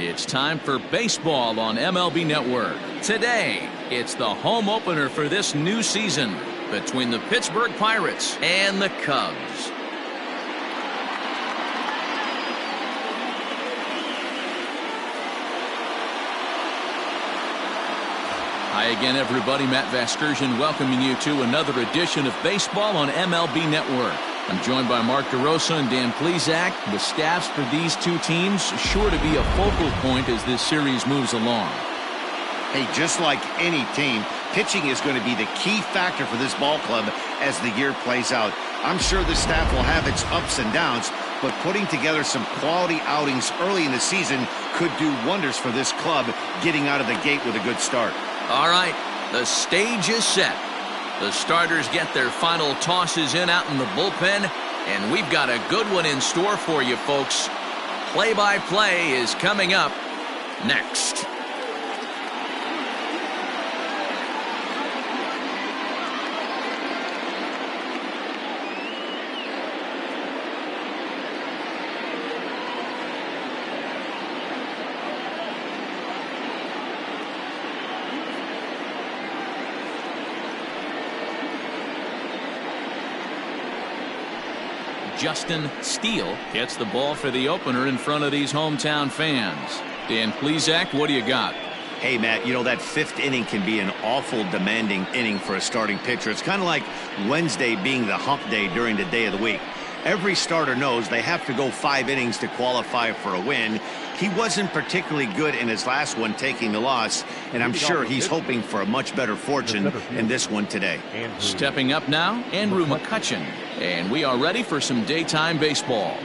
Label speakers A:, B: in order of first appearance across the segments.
A: It's time for baseball on MLB Network. Today, it's the home opener for this new season between the Pittsburgh Pirates and the Cubs. Hi again, everybody. Matt Vasgersian welcoming you to another edition of baseball on MLB Network. I'm joined by Mark DeRosa and Dan Plesac. The staffs for these two teams sure to be a focal point as this series moves along.
B: Hey, just like any team, pitching is going to be the key factor for this ball club as the year plays out. I'm sure the staff will have its ups and downs, but putting together some quality outings early in the season could do wonders for this club getting out of the gate with a good start.
A: All right, the stage is set. The starters get their final tosses in out in the bullpen, and we've got a good one in store for you, folks. Play-by-play is coming up next. Justin Steele gets the ball for the opener in front of these hometown fans. Dan Plesac, what do you got?
B: Hey, Matt, you know that fifth inning can be an awful demanding inning for a starting pitcher. It's kind of like Wednesday being the hump day during the day of the week. Every starter knows they have to go 5 innings to qualify for a win. He wasn't particularly good in his last one, taking the loss, and I'm sure he's hoping for a much better fortune in this one today.
A: Stepping up now, Andrew McCutchen, and we are ready for some daytime baseball.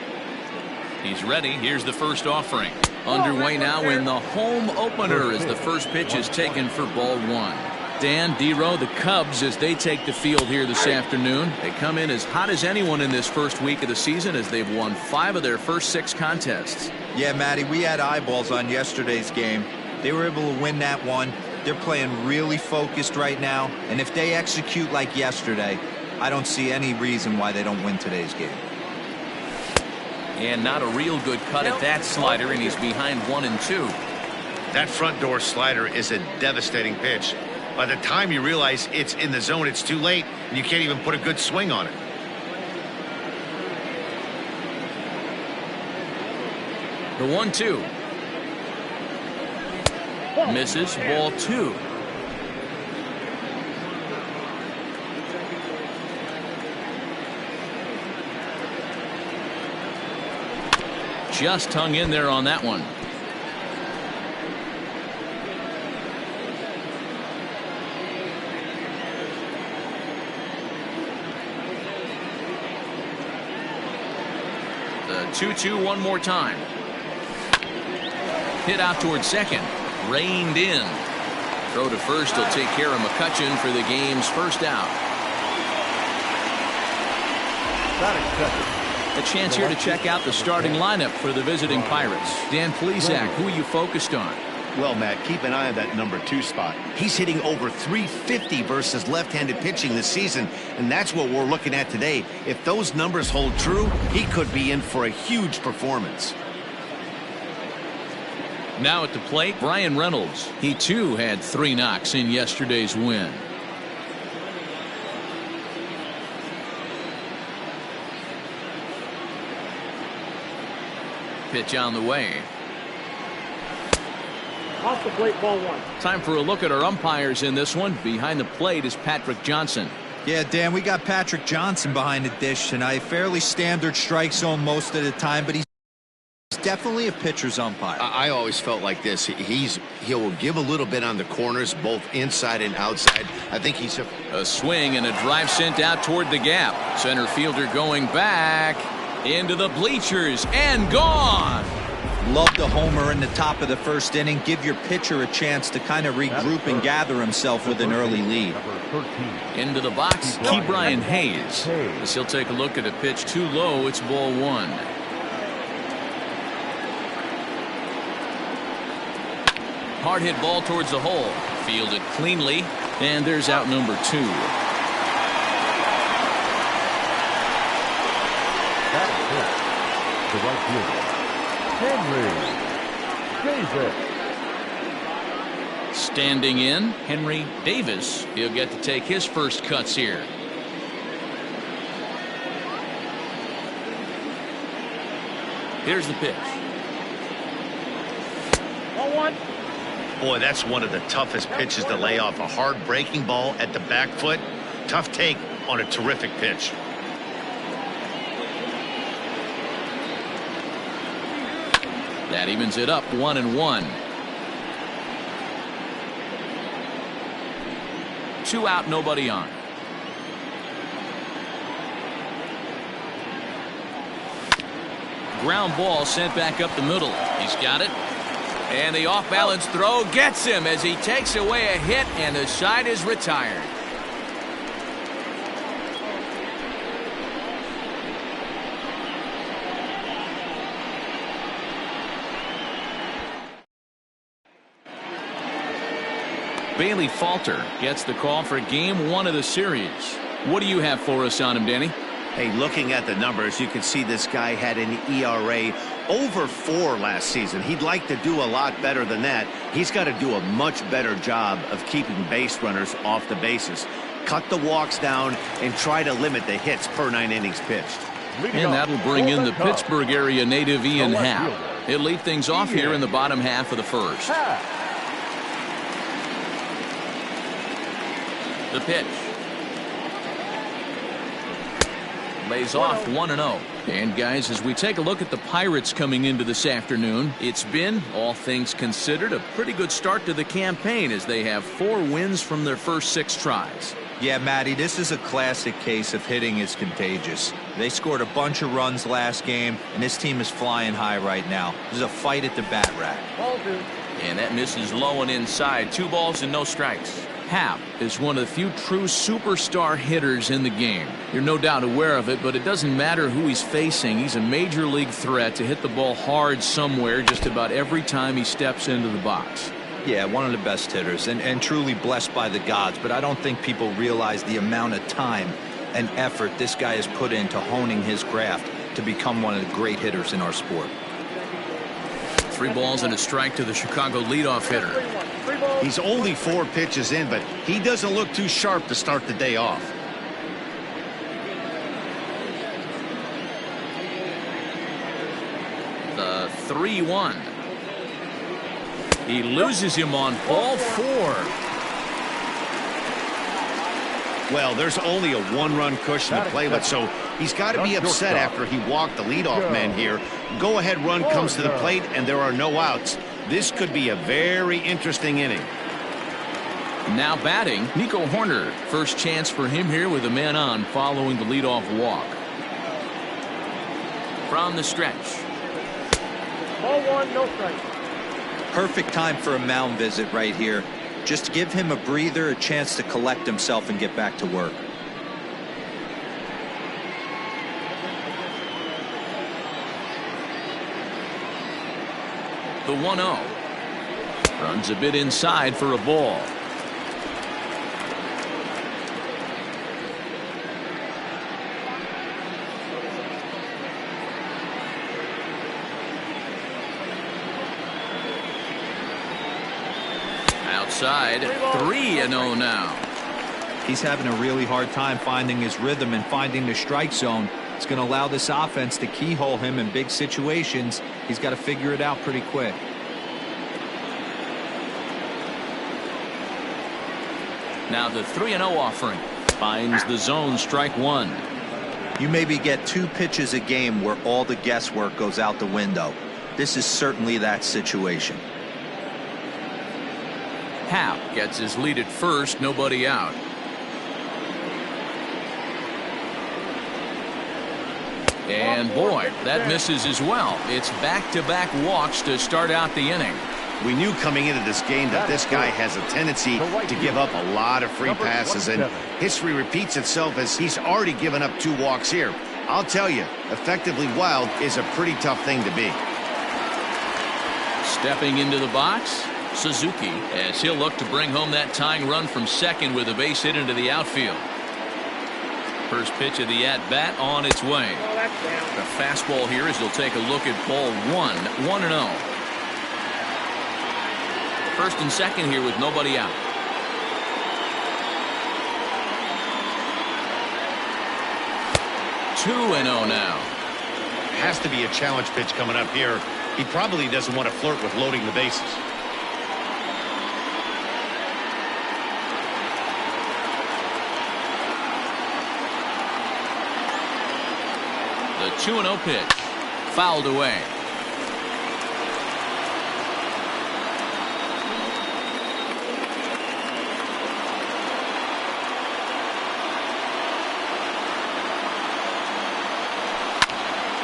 A: He's ready. Here's the first offering. Underway now in the home opener as the first pitch is taken for ball one. Dan, D-Row, the Cubs, as they take the field here this afternoon, they come in as hot as anyone in this first week of the season as they've won 5 of their first 6 contests.
C: Yeah, Matty, we had eyeballs on yesterday's game. They were able to win that one. They're playing really focused right now, and if they execute like yesterday, I don't see any reason why they don't win today's game.
A: And not a real good cut at that slider, and he's behind 1-2.
B: That front door slider is a devastating pitch. By the time you realize it's in the zone, it's too late, and you can't even put a good swing on it.
A: The 1-2. Misses, ball 2. Just hung in there on that one. The 2-2 one more time. Hit out towards second. Reined in. Throw to first will take care of McCutchen for the game's first out. A chance here to check out the starting lineup for the visiting Pirates. Dan Plesac, who are you focused on?
B: Well, Matt, keep an eye on that number 2 spot. He's hitting over .350 versus left-handed pitching this season, and that's what we're looking at today. If those numbers hold true, he could be in for a huge performance.
A: Now at the plate, Brian Reynolds. He too had 3 knocks in yesterday's win. Pitch on the way.
D: Off the plate, ball 1.
A: Time for a look at our umpires in this one. Behind the plate is Patrick Johnson.
C: Yeah, Dan, we got Patrick Johnson behind the dish tonight. Fairly standard strike zone most of the time, but he's definitely a pitcher's umpire.
B: I always felt like this. He'll give a little bit on the corners, both inside and outside. I think he's
A: a swing and a drive sent out toward the gap. Center fielder going back into the bleachers and gone.
C: Love the homer in the top of the first inning. Give your pitcher a chance to kind of regroup and gather himself with an early lead.
A: Into the box, Ke'Bryan Hayes. As he'll take a look at a pitch too low. It's ball 1. Hard hit ball towards the hole. Fielded cleanly, and there's out number 2.
D: The right fielder, Henry.
A: Standing in, Henry Davis. He'll get to take his first cuts here. Here's the pitch.
D: 1-1.
B: Boy, that's one of the toughest pitches to lay off. A hard breaking ball at the back foot. Tough take on a terrific pitch.
A: That evens it up 1-1. 2 out, nobody on. Ground ball sent back up the middle. He's got it. And the off-balance throw gets him as he takes away a hit, and the side is retired. Bailey Falter gets the call for game 1 of the series. What do you have for us on him, Danny?
B: Hey, looking at the numbers, you can see this guy had an ERA over 4 last season. He'd like to do a lot better than that. He's got to do a much better job of keeping base runners off the bases. Cut the walks down and try to limit the hits per 9 innings pitched.
A: And that'll bring in the Pittsburgh area native Ian Happ. He'll lead things off here in the bottom half of the first. The pitch. Lays off 1-0. And guys, as we take a look at the Pirates coming into this afternoon, it's been, all things considered, a pretty good start to the campaign as they have 4 wins from their first 6 tries.
C: Yeah, Matty, this is a classic case of hitting is contagious. They scored a bunch of runs last game, and this team is flying high right now. There's a fight at the bat rack.
A: And that misses low and inside. 2 balls and no strikes. Happ is one of the few true superstar hitters in the game. You're no doubt aware of it, but it doesn't matter who he's facing. He's a major league threat to hit the ball hard somewhere just about every time he steps into the box.
C: Yeah, one of the best hitters and truly blessed by the gods, but I don't think people realize the amount of time and effort this guy has put into honing his craft to become one of the great hitters in our sport.
A: 3 balls and a strike to the Chicago leadoff hitter.
B: He's only 4 pitches in, but he doesn't look too sharp to start the day off.
A: The 3-1. He loses him on ball 4.
B: Well, there's only a 1-run cushion to play with, so he's got to be upset after he walked the leadoff man here. Go-ahead run comes to the plate, and there are no outs. This could be a very interesting inning.
A: Now batting, Nico Horner. First chance for him here with a man on following the leadoff walk. From the stretch.
D: Ball 1, no strike.
C: Perfect time for a mound visit right here. Just give him a breather, a chance to collect himself and get back to work.
A: The 1-0. Runs a bit inside for a ball. Outside, 3-0 now.
C: He's having a really hard time finding his rhythm and finding the strike zone. It's going to allow this offense to keyhole him in big situations. He's got to figure it out pretty quick.
A: Now the 3-0 offering finds the zone, strike 1.
C: You maybe get 2 pitches a game where all the guesswork goes out the window. This is certainly that situation.
A: Happ gets his lead at first, nobody out. And boy, that misses as well. It's back-to-back walks to start out the inning.
B: We knew coming into this game that this guy has a tendency to give up a lot of free passes, and history repeats itself as he's already given up 2 walks here. I'll tell you, effectively wild is a pretty tough thing to be.
A: Stepping into the box, Suzuki, as he'll look to bring home that tying run from second with a base hit into the outfield. First pitch of the at-bat on its way. The fastball here as he'll take a look at ball 1, 1-0. First and second here with nobody out. Two and oh now.
B: Has to be a challenge pitch coming up here. He probably doesn't want to flirt with loading the bases.
A: The 2-0 pitch. Fouled away.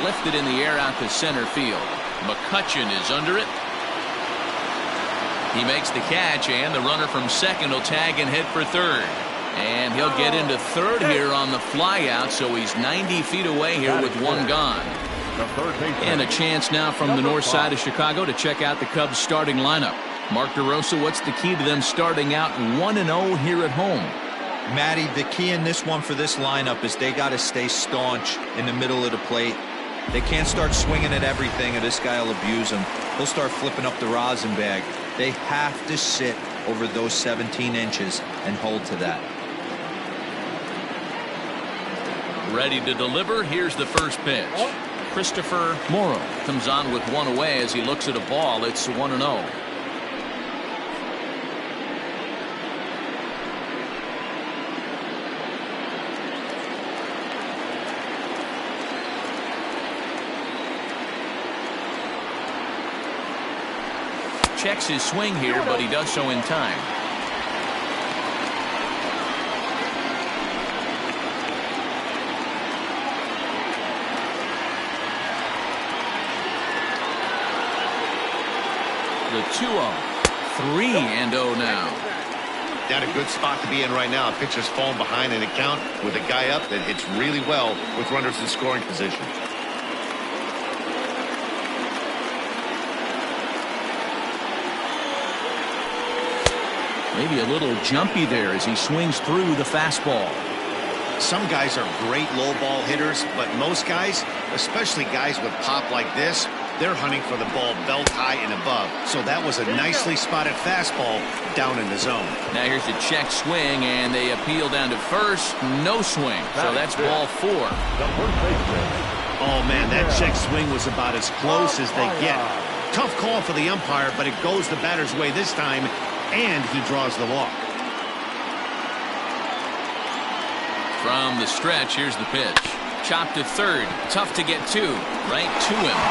A: Lifted in the air out to center field. McCutchen is under it. He makes the catch, and the runner from second will tag and hit for third. And he'll get into third here on the flyout, so he's 90 feet away here with one gone. And a chance now from the north side of Chicago to check out the Cubs starting lineup. Mark DeRosa, what's the key to them starting out 1-0 here at home?
C: Matty, the key in this one for this lineup is they got to stay staunch in the middle of the plate. They can't start swinging at everything, or this guy will abuse them. He'll start flipping up the rosin bag. They have to sit over those 17 inches and hold to that.
A: Ready to deliver. Here's the first pitch. Christopher Morrow comes on with one away as he looks at a ball. It's 1-0. Checks his swing here, but he does so in time. The 2-0. 3-0 now.
B: Not a good spot to be in right now. A pitcher's falling behind in a count with a guy up that hits really well with runners in scoring position.
A: Maybe a little jumpy there as he swings through the fastball.
B: Some guys are great low ball hitters, but most guys, especially guys with pop like this, they're hunting for the ball belt high and above. So that was a nicely spotted fastball down in the zone.
A: Now here's a check swing, and they appeal down to first. No swing. So that's ball 4.
B: Oh, man, that check swing was about as close as they get. Tough call for the umpire, but it goes the batter's way this time, and he draws the walk.
A: From the stretch, here's the pitch. Chopped to third. Tough to get to. Right to him.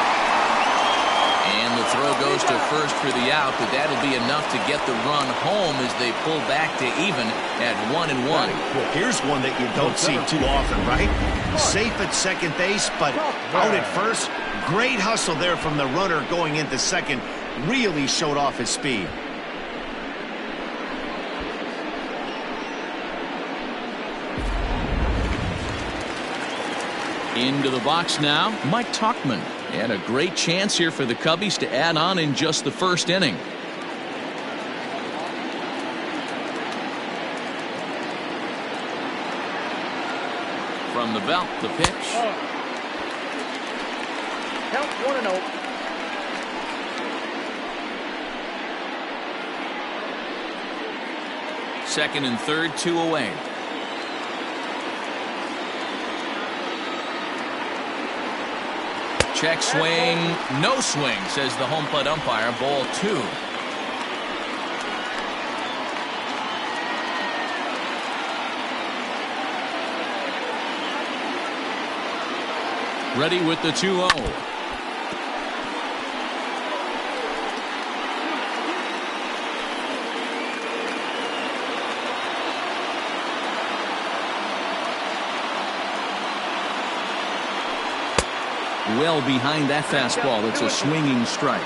A: And the throw goes to first for the out, but that'll be enough to get the run home as they pull back to even at 1-1.
B: Here's one that you don't see too often, right? Safe at second base, but out at first. Great hustle there from the runner going into second. Really showed off his speed.
A: Into the box now, Mike Tauchman. And a great chance here for the Cubbies to add on in just the first inning. From the belt, the pitch.
D: Count 1-0.
A: Second and third, 2 away. Check swing, no swing, says the home plate umpire. Ball 2. Ready with the 2-0. Well behind that fastball. It's a swinging strike.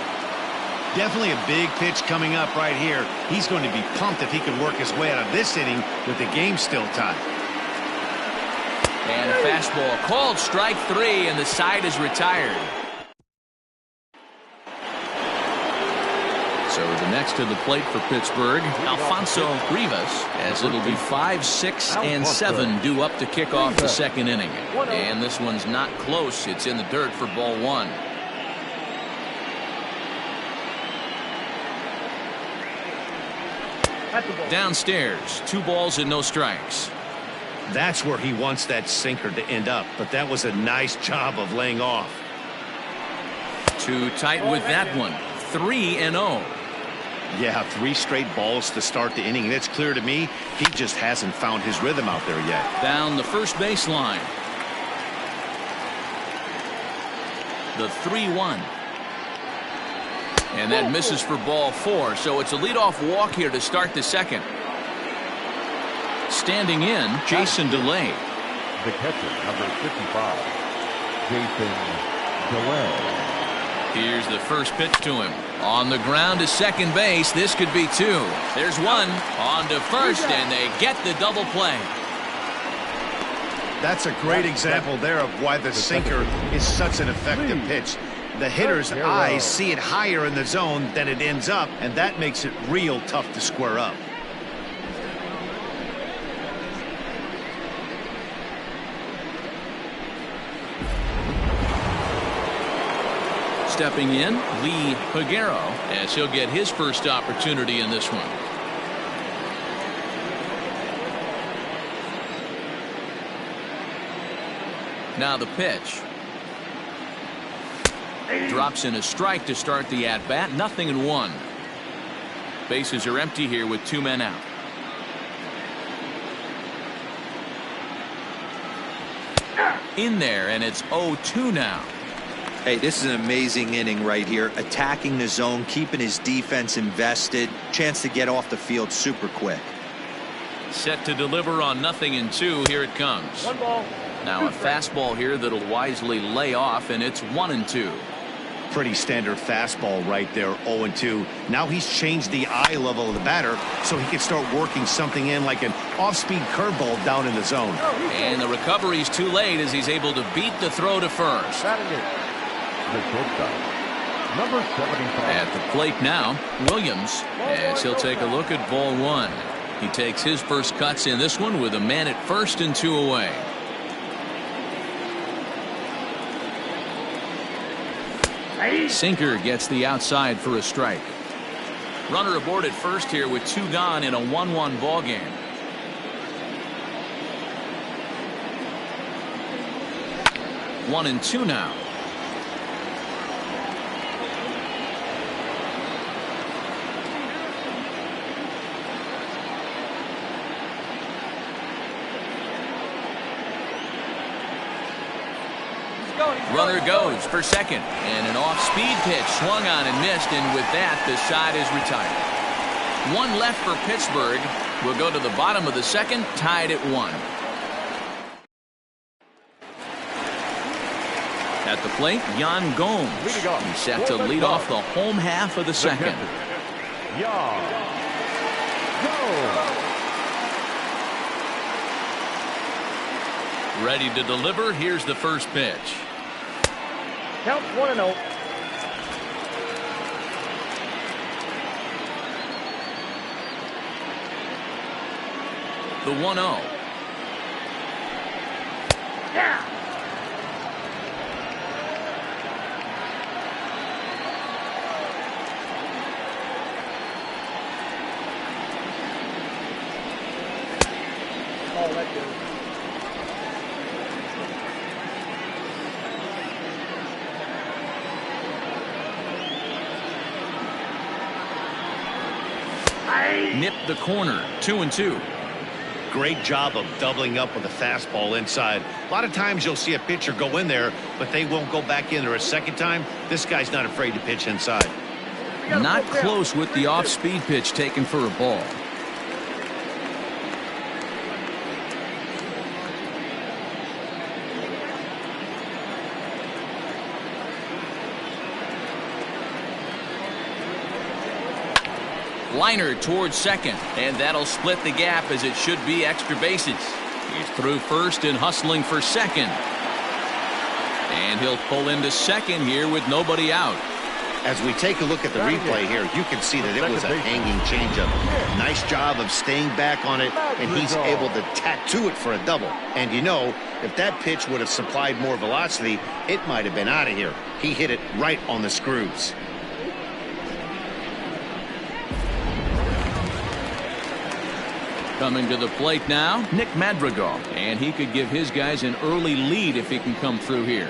B: Definitely a big pitch coming up right here. He's going to be pumped if he can work his way out of this inning with the game still tied.
A: And a fastball called strike 3, and the side is retired. So the next to the plate for Pittsburgh, Alfonso Rivas, as it'll be 5, 6, and 7 due up to kick off the second inning. And this one's not close. It's in the dirt for ball 1.
D: At the ball.
A: Downstairs, 2 balls and no strikes.
B: That's where he wants that sinker to end up, but that was a nice job of laying off.
A: Too tight with that one. 3-0.
B: Yeah, 3 straight balls to start the inning. It's clear to me he just hasn't found his rhythm out there yet.
A: Down the first baseline. The 3-1. And that misses for ball 4, so it's a leadoff walk here to start the second. Standing in, Jason DeLay.
E: The catcher, number 55, Jason DeLay.
A: Here's the first pitch to him. On the ground to second base. This could be 2. There's 1. On to first, and they get the double play.
B: That's a great example there of why the sinker is such an effective pitch. The hitter's eyes see it higher in the zone than it ends up, and that makes it real tough to square up.
A: Stepping in, Lee Higuero, as he'll get his first opportunity in this one. Now the pitch. Drops in a strike to start the at-bat. 0-1. Bases are empty here with 2 men out. In there, and it's 0-2 now.
C: Hey, this is an amazing inning right here. Attacking the zone, keeping his defense invested. Chance to get off the field super quick.
A: Set to deliver on 0-2. Here it comes.
D: 1 ball.
A: Now a fastball here that'll wisely lay off, and it's 1-2.
B: Pretty standard fastball right there, 0-2. Now he's changed the eye level of the batter so he can start working something in like an off-speed curveball down in the zone.
A: And the recovery's too late as he's able to beat the throw to first.
E: Batting it, the shortstop, number 75.
A: At the plate now, Williams, as he'll take a look at ball 1. He takes his first cuts in this one with a man at first and 2 away. Sinker gets the outside for a strike. Runner aboard at first here with 2 gone in a 1-1 ball game. One and 2 now. Runner goes for second, and an off-speed pitch swung on and missed, and with that the side is retired. 1 left for Pittsburgh. We'll go to the bottom of the second, tied at 1. At the plate, Yan Gomes. He's set to lead off the home half of the second.
E: Yan Gomes.
A: Ready to deliver. Here's the first pitch.
D: Count 1-0.
A: The 1-0.
D: Yeah. Oh, that good.
A: Nipped the corner. 2-2.
B: Great job of doubling up with a fastball inside. A lot of times you'll see a pitcher go in there, but they won't go back in there a second time. This guy's not afraid to pitch inside.
A: Not close with the off-speed pitch taken for a ball. Liner towards second, and that'll split the gap as it should be extra bases. He's through first and hustling for second. And he'll pull into second here with nobody out.
B: As we take a look at the replay here, you can see that it was a hanging changeup. Nice job of staying back on it, and he's able to tattoo it for a double. And you know, if that pitch would have supplied more velocity, it might have been out of here. He hit it right on the screws.
A: Coming to the plate now, Nick Madrigal. And he could give his guys an early lead if he can come through here.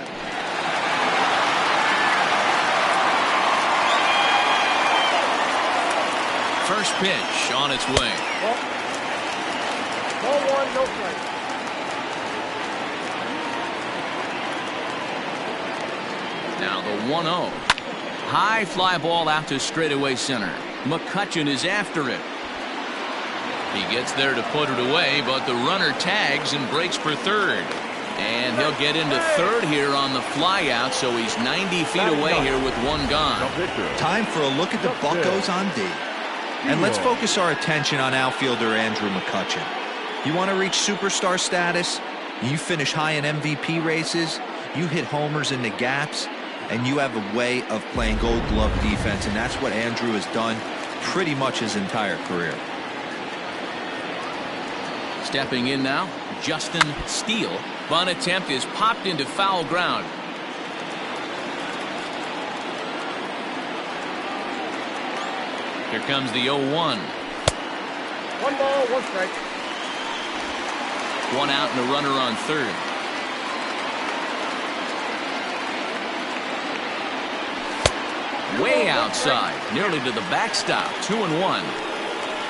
A: First pitch on its way.
D: Ball one, no strike.
A: Now the 1-0. High fly ball out to straightaway center. McCutchen is after it. He gets there to put it away, but the runner tags and breaks for third. And he'll get into third here on the fly out, so he's 90 feet away here with one gone.
C: Time for a look at the Buccos on D. And let's focus our attention on outfielder Andrew McCutchen. You want to reach superstar status? You finish high in MVP races? You hit homers in the gaps? And you have a way of playing gold glove defense, and that's what Andrew has done pretty much his entire career.
A: Stepping in now, Justin Steele. Bunt attempt is popped into foul ground. Here comes the 0-1.
D: One ball, one strike.
A: One out and a runner on third. Way outside, nearly to the backstop. 2-1.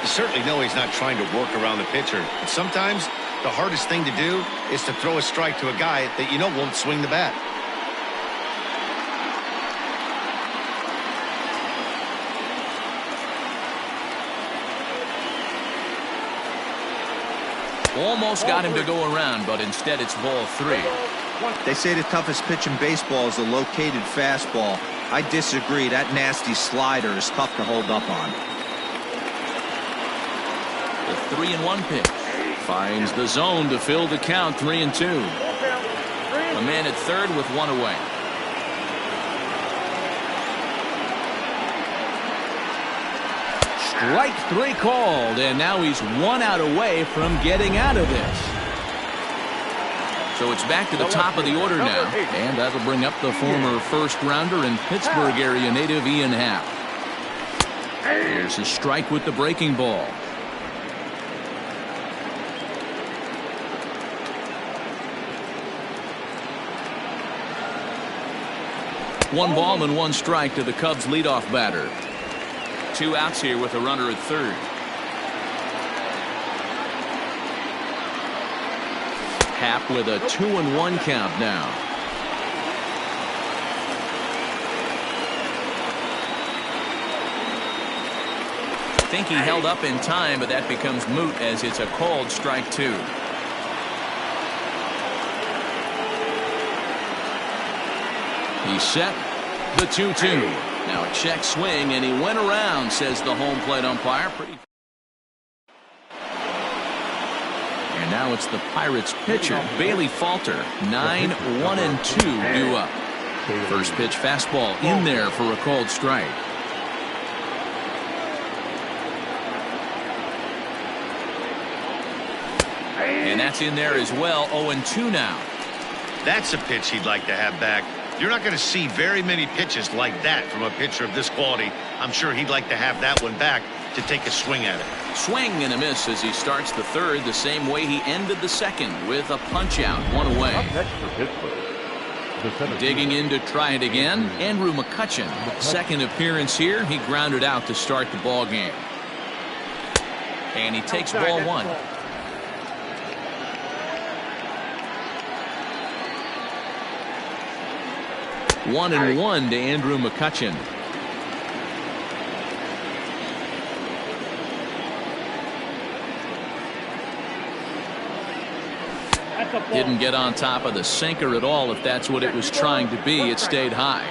B: You certainly know he's not trying to work around the pitcher. But sometimes the hardest thing to do is to throw a strike to a guy that you know won't swing the bat.
A: Almost got him to go around, but instead it's ball three.
C: They say the toughest pitch in baseball is a located fastball. I disagree. That nasty slider is tough to hold up on.
A: The 3-1 pitch finds the zone to fill the count. 3-2. A man at third with one away. Strike three called, and now he's one out away from getting out of this. So it's back to the top of the order now, and that'll bring up the former first-rounder and Pittsburgh area native Ian Happ. Here's a strike with the breaking ball. One ball and one strike to the Cubs leadoff batter. Two outs here with a runner at third. Happ with a 2-1 count now. I think he held up in time, but that becomes moot as it's a called strike two. He's set. The 2-2. Now a check swing, and he went around, says the home plate umpire. And now it's the Pirates pitcher, Bailey Falter. 9-1-2 due up. First pitch fastball in there for a called strike. And that's in there as well. 0-2 now.
B: That's a pitch he'd like to have back. You're not going to see very many pitches like that from a pitcher of this quality. I'm sure he'd like to have that one back to take a swing at it.
A: Swing and a miss as he starts the third the same way he ended the second with a punch out, one away.
E: Next for Pittsburgh.
A: Digging in to try it again, Andrew McCutchen. Second appearance here, he grounded out to start the ball game. And he takes ball one. One and one to Andrew McCutchen. Didn't get on top of the sinker at all. If that's what it was trying to be, it stayed high.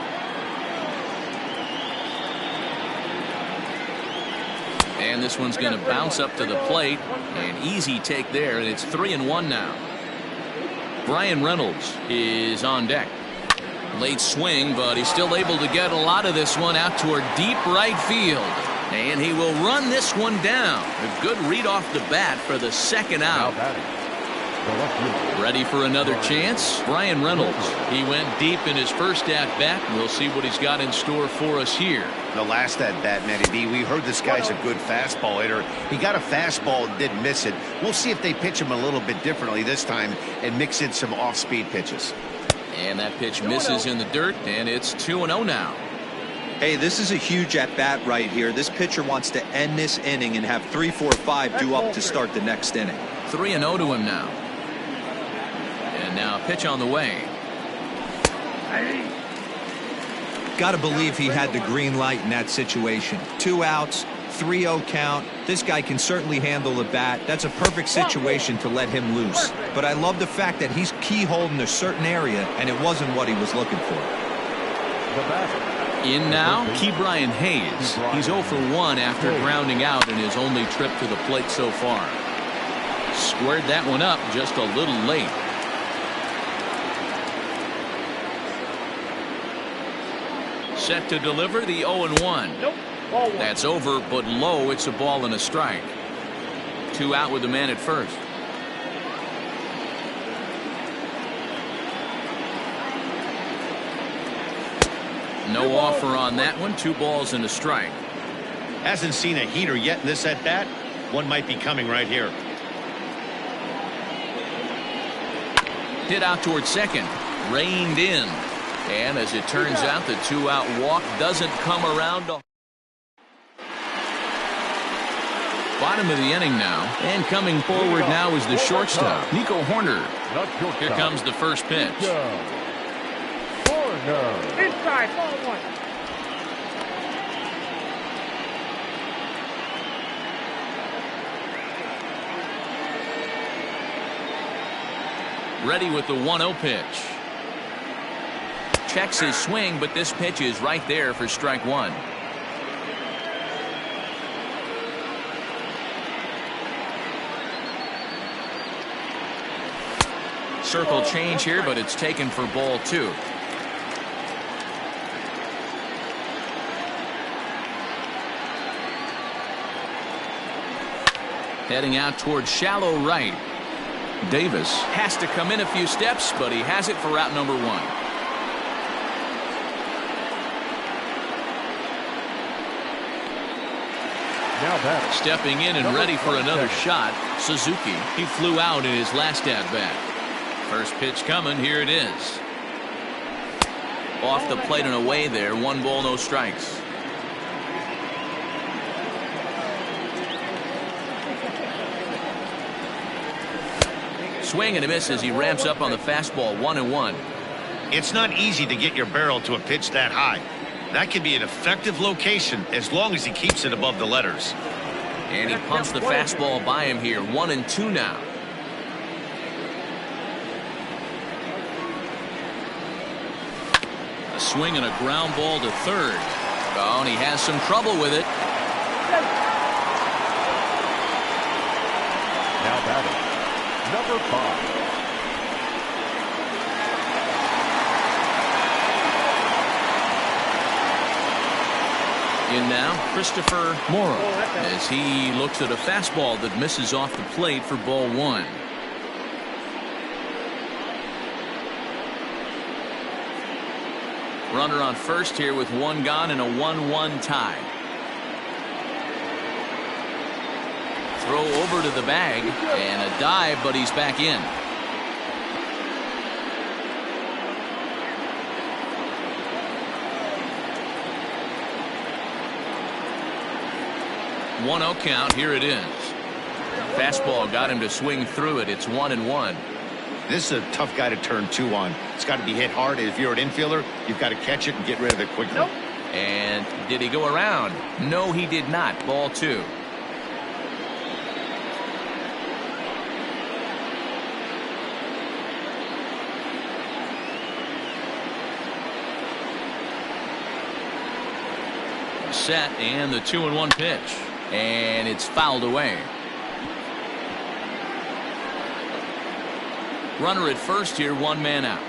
A: And this one's going to bounce up to the plate. An easy take there, and it's 3-1 now. Brian Reynolds is on deck. Late swing, but he's still able to get a lot of this one out toward deep right field. And he will run this one down. A good read off the bat for the second out.
E: The left fielder.
A: Ready for another chance? Brian Reynolds. He went deep in his first at-bat. We'll see what he's got in store for us here.
B: The last at-bat, Matty B, we heard this guy's a good fastball hitter. He got a fastball and didn't miss it. We'll see if they pitch him a little bit differently this time and mix in some off-speed pitches.
A: And that pitch misses in the dirt, and it's 2-0 now.
C: Hey, this is a huge at-bat right here. This pitcher wants to end this inning and have 3, 4, 5 due up to start the next inning.
A: 3-0 to him now. And now a pitch on the way.
C: Got to believe he had the green light in that situation. 2 outs, 3-0 count. This guy can certainly handle the bat. That's a perfect situation to let him loose. But I love the fact that he's keyholding a certain area, and it wasn't what he was looking for.
E: The batter.
A: In now, Ke'Bryan Hayes. He's 0 for 1 after grounding out in his only trip to the plate so far. Squared that one up just a little late. Set to deliver the 0-1.
D: Nope. Ball 1.
A: That's over, but low. It's a ball and a strike. 2 out with the man at first. No offer on that one. 2 balls and a strike.
B: Hasn't seen a heater yet in this at-bat. One might be coming right here.
A: Hit out towards second. Reined in. And as it turns out, the 2-out walk doesn't come around. Bottom of the inning now. And coming forward now is the shortstop, Nico Horner. Here comes the first pitch.
D: Inside. Ball 1.
A: Ready with the 1-0 pitch. Checks his swing, but this pitch is right there for strike 1. Circle change here, but it's taken for ball 2. Heading out towards shallow right. Davis has to come in a few steps, but he has it for route number 1.
E: Now batter.
A: Stepping in and ready for another shot, Suzuki. He flew out in his last at-bat. First pitch coming. Here it is. Off the plate and away there. 1 ball, no strikes. Swing and a miss as he ramps up on the fastball. 1-1.
B: It's not easy to get your barrel to a pitch that high. That can be an effective location as long as he keeps it above the letters.
A: And he pumps the fastball by him here. 1-2 now. A swing and a ground ball to third. Oh, and he has some trouble with it.
E: Now batting. Number 5.
A: In now, Christopher Morrow, as he looks at a fastball that misses off the plate for ball 1. Runner on first here with 1 gone and a 1-1 tie. Throw over to the bag and a dive, but he's back in. One 0 count. Here it is. Fastball got him to swing through it. It's 1-1.
B: This is a tough guy to turn 2 on. It's got to be hit hard. If you're an infielder, you've got to catch it and get rid of it quickly.
D: Nope.
A: And did he go around? No, he did not. Ball 2. Set and the 2-1 pitch, and it's fouled away. Runner at first here, 1 man out.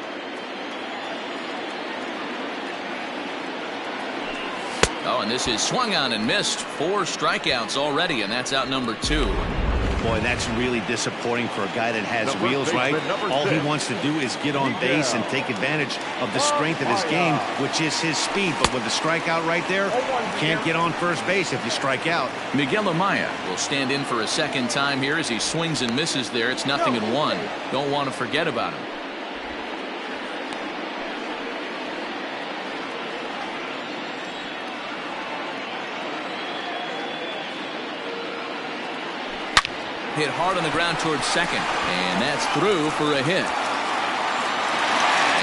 A: Oh, and this is swung on and missed. 4 strikeouts already, and that's out number 2.
B: Boy, that's really disappointing for a guy that has
E: Number
B: wheels, right?
E: number
B: All he
E: 6.
B: wants to do is get on base and take advantage of the strength of his game, which is his speed. But with the strikeout right there, you can't get on first base if you strike out.
A: Miguel Amaya will stand in for a second time here as he swings and misses there. It's 0-1. Don't want to forget about him. Hit hard on the ground towards second, and that's through for a hit.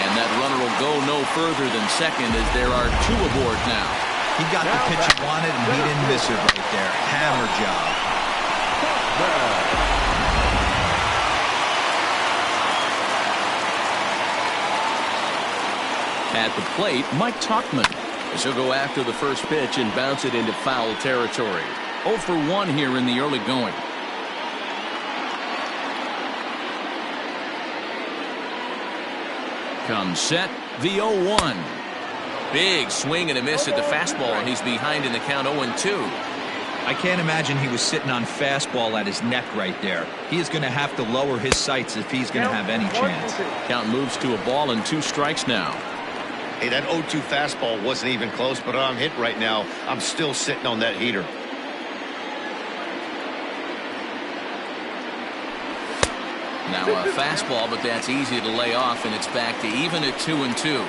A: And that runner will go no further than second as there are 2 aboard now.
C: He got the pitch he wanted, and he didn't miss it right there. Hammer job.
A: At the plate, Mike Tauchman, as he'll go after the first pitch and bounce it into foul territory. 0 for 1 here in the early going. Comes set, the 0-1. Big swing and a miss at the fastball, and he's behind in the count 0-2.
C: I can't imagine he was sitting on fastball at his neck right there. He is going to have to lower his sights if he's going to have any chance.
A: Count moves to a ball and 2 strikes now.
B: Hey, that 0-2 fastball wasn't even close, but I'm hit right now. I'm still sitting on that heater.
A: Now a fastball, but that's easy to lay off, and it's back to even at 2-2.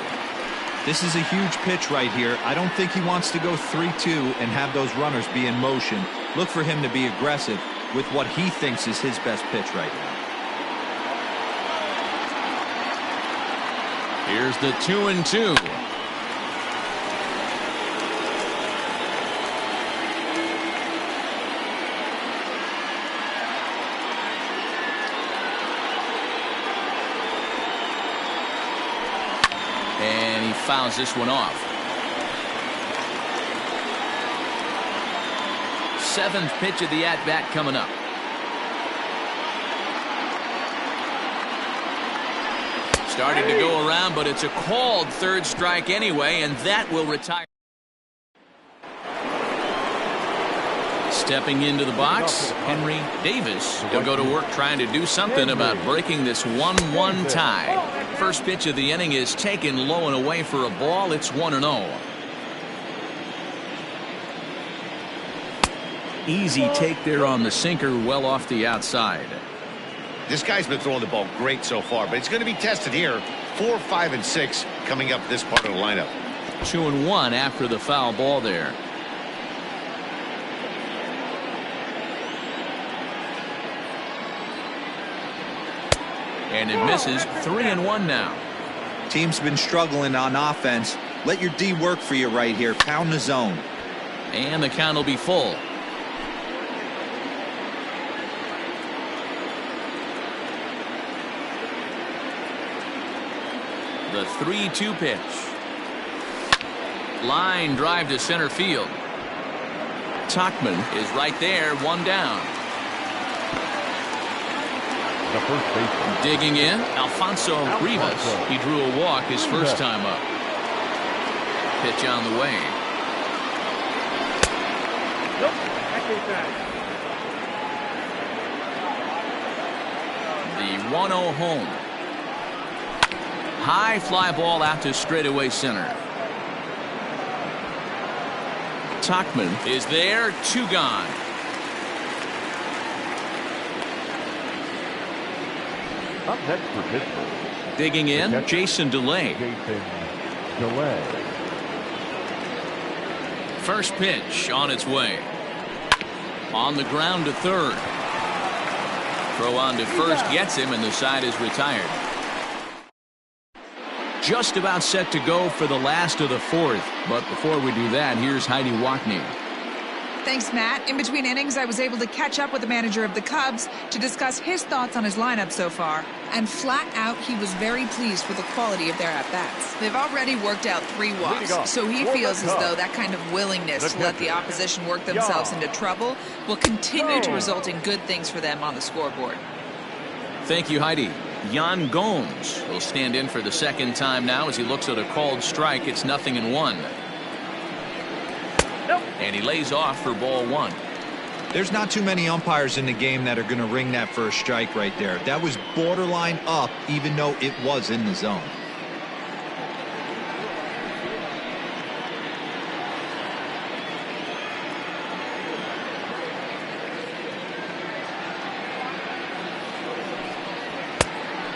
C: This is a huge pitch right here. I don't think he wants to go 3-2 and have those runners be in motion. Look for him to be aggressive with what he thinks is his best pitch right now.
A: Here's the 2-2. And he fouls this one off. 7th pitch of the at-bat coming up. Starting to go around, but it's a called 3rd strike anyway, and that will retire. Stepping into the box, Henry Davis. He'll go to work trying to do something about breaking this 1-1 tie. First pitch of the inning is taken low and away for a ball. It's 1-0. Easy take there on the sinker, well off the outside.
B: This guy's been throwing the ball great so far, but it's going to be tested here. 4, 5, and 6 coming up this part of the lineup.
A: 2-1 after the foul ball there. And it misses. 3-1 now.
C: Team's been struggling on offense. Let your D work for you right here. Pound the zone.
A: And the count will be full. The 3-2 pitch. Line drive to center field. Tauchman is right there, 1 down.
E: The first baseman.
A: Digging in, Alfonso Rivas. He drew a walk his first time up. Pitch on the way.
D: Nope. That ain't bad.
A: The 1-0 home. High fly ball out to straightaway center. Tauchman is there, 2 gone.
E: Up next for Pittsburgh.
A: Digging in, Jason DeLay.
E: Jason DeLay.
A: First pitch on its way. On the ground to third. Throw on to first gets him, and the side is retired. Just about set to go for the last of the 4th. But before we do that, here's Heidi Wackney.
F: Thanks, Matt. In between innings, I was able to catch up with the manager of the Cubs to discuss his thoughts on his lineup so far. And flat out, he was very pleased with the quality of their at-bats. They've already worked out 3 walks, so he feels as though that kind of willingness to let the opposition work themselves into trouble will continue to result in good things for them on the scoreboard.
A: Thank you, Heidi. Yan Gomes will stand in for the second time now as he looks at a called strike. It's 0-1. And he lays off for ball 1.
C: There's not too many umpires in the game that are going to ring that first strike right there. That was borderline up, even though it was in the zone.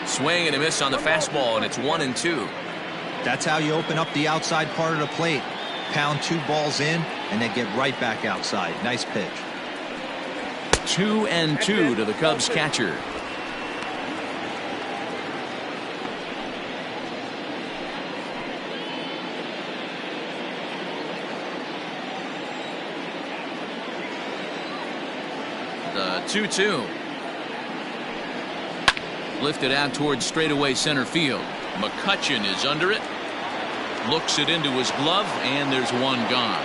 A: Swing and a miss on the fastball, and it's 1-2.
C: That's how you open up the outside part of the plate. Pound 2 balls in, and then get right back outside. Nice pitch.
A: 2-2 to the Cubs catcher. The 2-2. Lifted out towards straightaway center field. McCutchen is under it. Looks it into his glove, and there's one gone.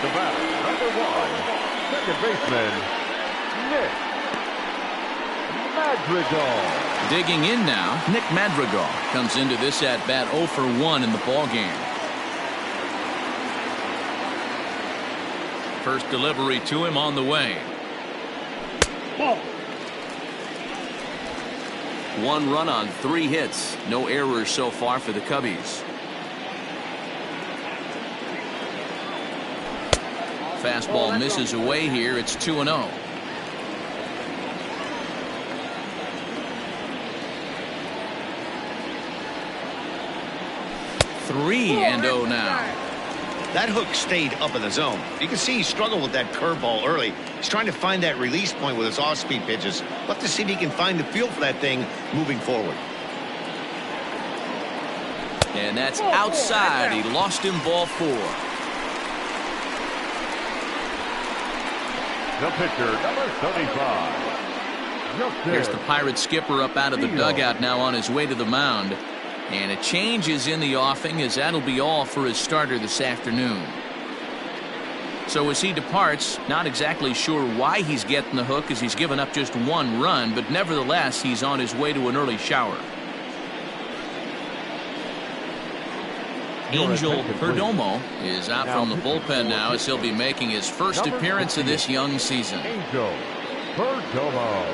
E: The batter, number 1, second baseman, Nick Madrigal.
A: Digging in now, Nick Madrigal comes into this at-bat 0 for 1 in the ballgame. First delivery to him on the way.
E: Ball.
A: 1 run on 3 hits. No errors so far for the Cubbies. Fastball misses away here. It's 2-0. Three and 0 now.
B: That hook stayed up in the zone. You can see he struggled with that curveball early. He's trying to find that release point with his off-speed pitches. We'll have to see if he can find the feel for that thing moving forward.
A: And that's outside. He lost him ball 4.
E: The pitcher, number 35.
A: Here's the Pirates skipper up out of the dugout now on his way to the mound. And a change is in the offing, as that'll be all for his starter this afternoon. So as he departs, not exactly sure why he's getting the hook, as he's given up just 1 run, but nevertheless he's on his way to an early shower. Angel Perdomo is out from the bullpen now, as he'll be making his first appearance of this young season.
E: Angel Perdomo.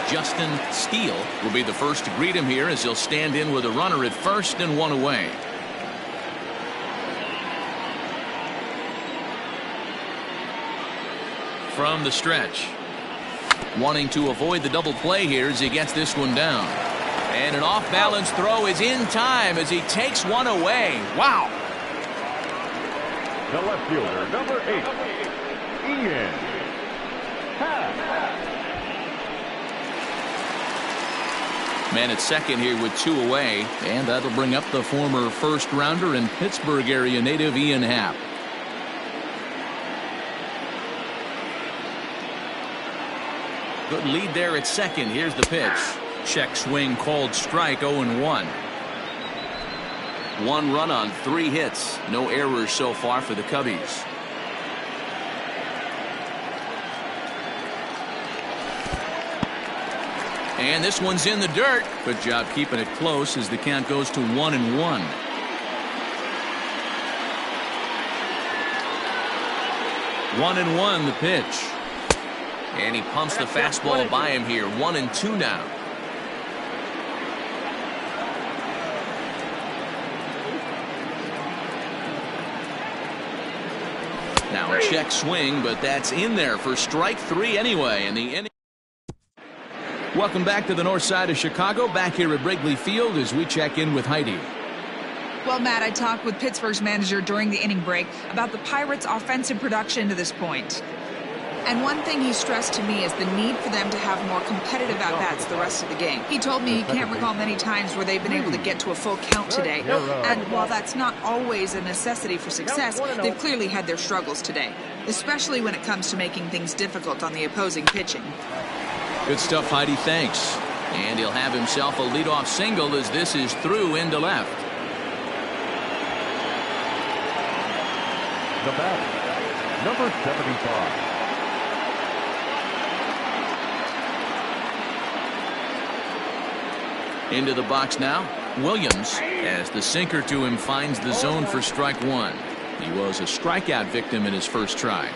A: Justin Steele will be the first to greet him here, as he'll stand in with a runner at first and 1 away. From the stretch, wanting to avoid the double play here as he gets this one down. And an off-balance throw is in time as he takes one away. Wow.
E: The left fielder, number 8, Ian Happ.
A: Man at second here with 2 away, and that'll bring up the former first-rounder and Pittsburgh area native Ian Happ. Good lead there at second. Here's the pitch. Check swing called strike. 0-1. 1 run on 3 hits. No errors so far for the Cubbies. And this one's in the dirt. Good job keeping it close as the count goes to 1-1. One and one, the pitch. And he pumps the fastball by him here. 1-2 now. Now a check swing, but that's in there for strike 3 anyway. And the inning. Welcome back to the north side of Chicago, back here at Wrigley Field as we check in with Heidi.
F: Well, Matt, I talked with Pittsburgh's manager during the inning break about the Pirates' offensive production to this point. And one thing he stressed to me is the need for them to have more competitive at-bats the rest of the game. He told me he can't recall many times where they've been able to get to a full count today. And while that's not always a necessity for success, they've clearly had their struggles today, especially when it comes to making things difficult on the opposing pitching.
A: Good stuff, Heidi. Thanks. And he'll have himself a leadoff single as this is through into left.
E: The batter, number 75,
A: Into the box now, Williams, as the sinker to him finds the zone for strike one. He was a strikeout victim in his first try.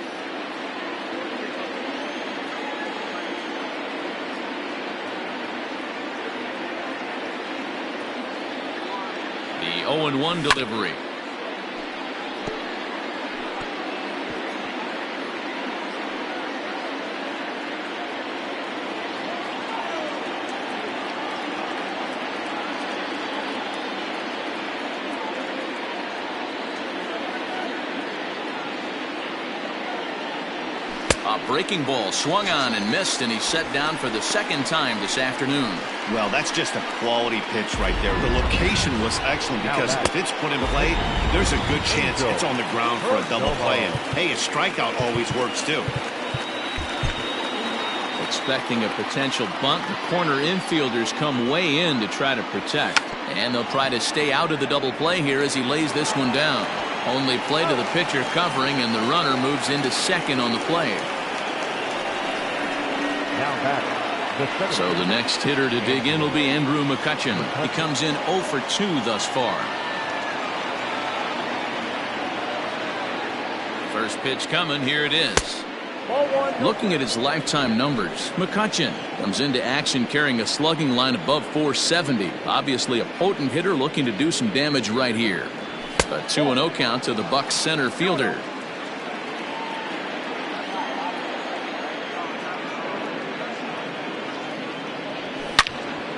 A: The 0-1 delivery. A breaking ball swung on and missed, and he's set down for the second time this afternoon.
B: Well, that's just a quality pitch right there. The location was excellent because if it's put in play, there's a good chance it's on the ground for a double play. And hey, a strikeout always works too.
A: Expecting a potential bunt, the corner infielders come way in to try to protect. And they'll try to stay out of the double play here as he lays this one down. Only play to the pitcher covering, and the runner moves into second on the play. So the next hitter to dig in will be Andrew McCutchen. He comes in 0 for 2 thus far. First pitch coming, here it is. Looking at his lifetime numbers, McCutchen comes into action carrying a slugging line above 470. Obviously a potent hitter looking to do some damage right here. A 2-0 count to the Bucs center fielder.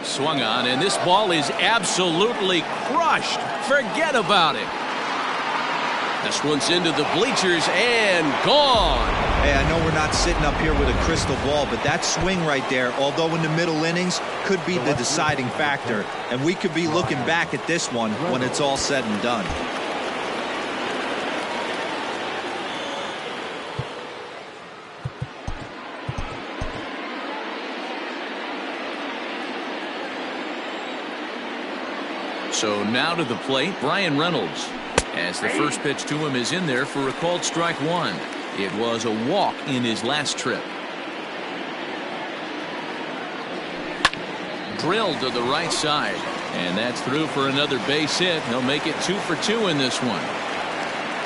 A: Swung on, and this ball is absolutely crushed. Forget about it. This one's into the bleachers and gone.
C: Hey, I know we're not sitting up here with a crystal ball, but that swing right there, although in the middle innings, could be the deciding factor. And we could be looking back at this one when it's all said and done.
A: So now to the plate, Brian Reynolds, as the first pitch to him is in there for a called strike one. It was a walk in his last trip. Drilled to the right side, and that's through for another base hit. He'll make it 2 for 2 in this one.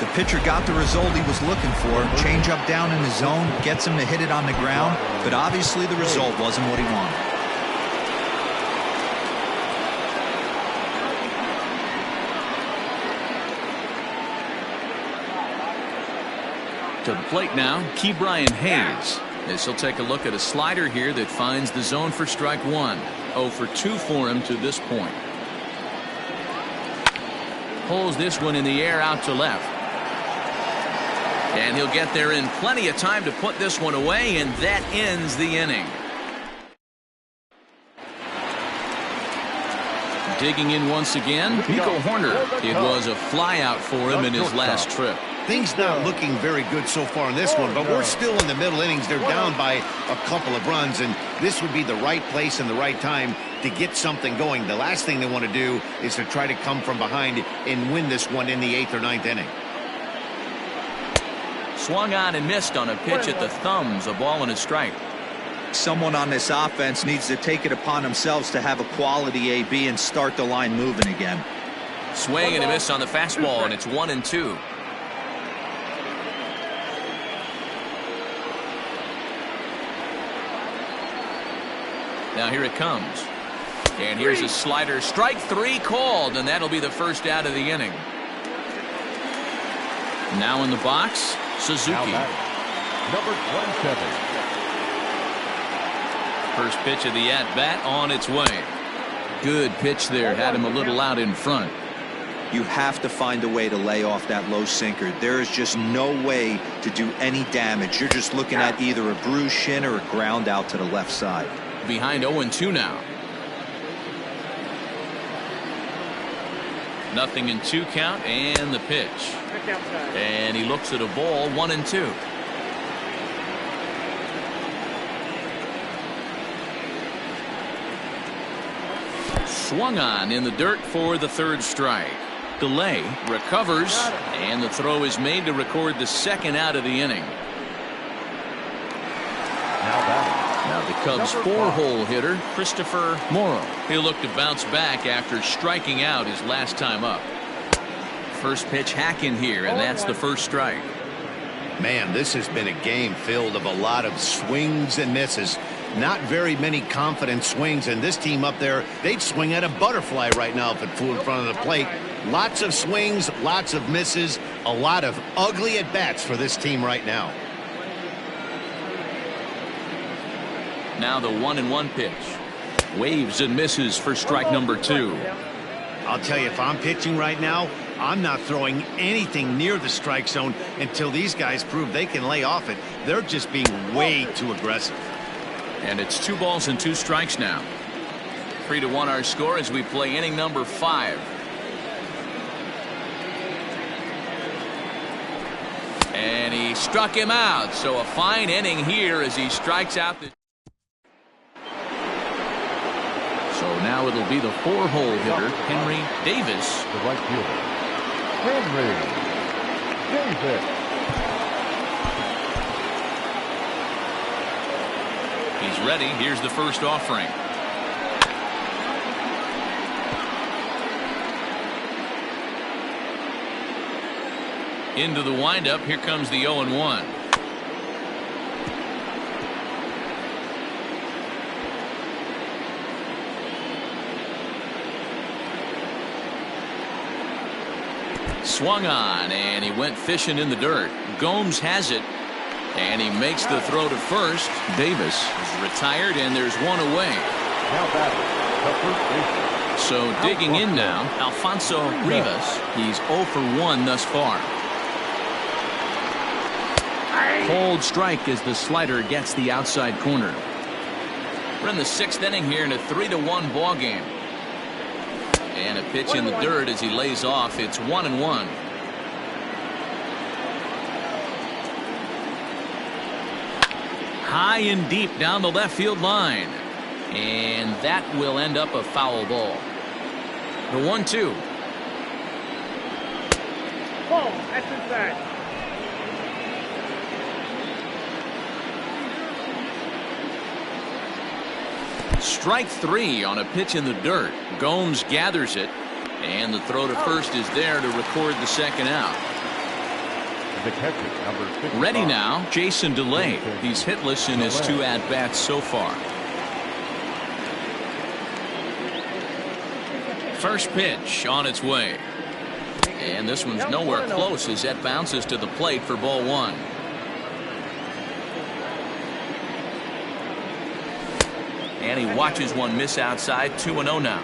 C: The pitcher got the result he was looking for. Change up down in the zone, gets him to hit it on the ground, but obviously the result wasn't what he wanted.
A: To the plate now, Ke'Bryan Hayes. As he'll take a look at a slider here that finds the zone for strike one. 0 for 2 for him to this point. Pulls this one in the air out to left. And he'll get there in plenty of time to put this one away, and that ends the inning. Digging in once again, Nico Horner. It was a fly out for him in his last trip.
B: Things not looking very good so far in this one, but we're still in the middle innings. They're down by a couple of runs, and this would be the right place and the right time to get something going. The last thing they want to do is to try to come from behind and win this one in the 8th or 9th inning.
A: Swung on and missed on a pitch at the thumbs, a ball and a strike.
C: Someone on this offense needs to take it upon themselves to have a quality AB and start the line moving again.
A: Swing and a miss on the fastball, and it's 1-2. Now here it comes. And here's a slider. Strike 3 called, and that'll be the first out of the inning. Now in the box, Suzuki.
E: Number 27.
A: First pitch of the at-bat on its way. Good pitch there. Had him a little out in front.
C: You have to find a way to lay off that low sinker. There is just no way to do any damage. You're just looking at either a bruised shin or a ground out to the left side.
A: Behind 0-2 now. Nothing in 2 count, and the pitch. And he looks at a ball, 1-2. Swung on in the dirt for the 3rd strike. Delay, recovers, and the throw is made to record the 2nd out of the inning. Now the Cubs' four-hole hitter, Christopher Morrow. He'll look to bounce back after striking out his last time up. First pitch hack in here, and that's the first strike.
B: Man, this has been a game filled of a lot of swings and misses. Not very many confident swings, and this team up there, they'd swing at a butterfly right now if it flew in front of the plate. Lots of swings, lots of misses, a lot of ugly at-bats for this team right now.
A: Now the 1-1 pitch. Waves and misses for strike number 2.
B: I'll tell you, if I'm pitching right now, I'm not throwing anything near the strike zone until these guys prove they can lay off it. They're just being way too aggressive.
A: And it's 2 balls and 2 strikes now. 3-1 our score as we play inning number 5. And he struck him out. So a fine inning here as he strikes out the. So now it'll be the 4-hole hitter, Henry Davis.
E: The right fielder, Henry Davis.
A: He's ready. Here's the first offering. Into the windup. Here comes the 0-1. Swung on, and he went fishing in the dirt. Gomes has it, and he makes the throw to first. Davis is retired, and there's one away.
E: Now batting, the first baseman.
A: So digging in now, Alfonso Rivas. He's 0 for 1 thus far. Cold strike as the slider gets the outside corner. We're in the 6th inning here in a 3-1 ball game. And a pitch in the dirt as he lays off. It's 1-1. High and deep down the left field line. And that will end up a foul ball. The 1-2.
D: Ball, that's inside.
A: Strike 3 on a pitch in the dirt. Gomes gathers it, and the throw to first is there to record the second out.
E: The catcher, number 55.
A: Ready now, Jason DeLay. He's hitless in his 2 at-bats so far. First pitch on its way. And this one's nowhere close as that bounces to the plate for ball 1. And he watches one miss outside. 2-0 now.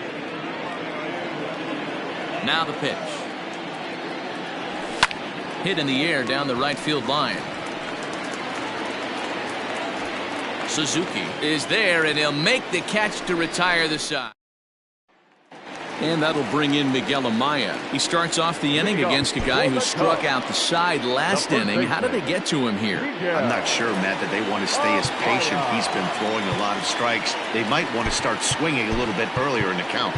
A: Now the pitch. Hit in the air down the right field line. Suzuki is there, and he'll make the catch to retire the side. And that'll bring in Miguel Amaya. He starts off the inning against a guy who struck out the side last inning. How did they get to him here?
B: I'm not sure, Matt, that they want to stay as patient. He's been throwing a lot of strikes. They might want to start swinging a little bit earlier in the count.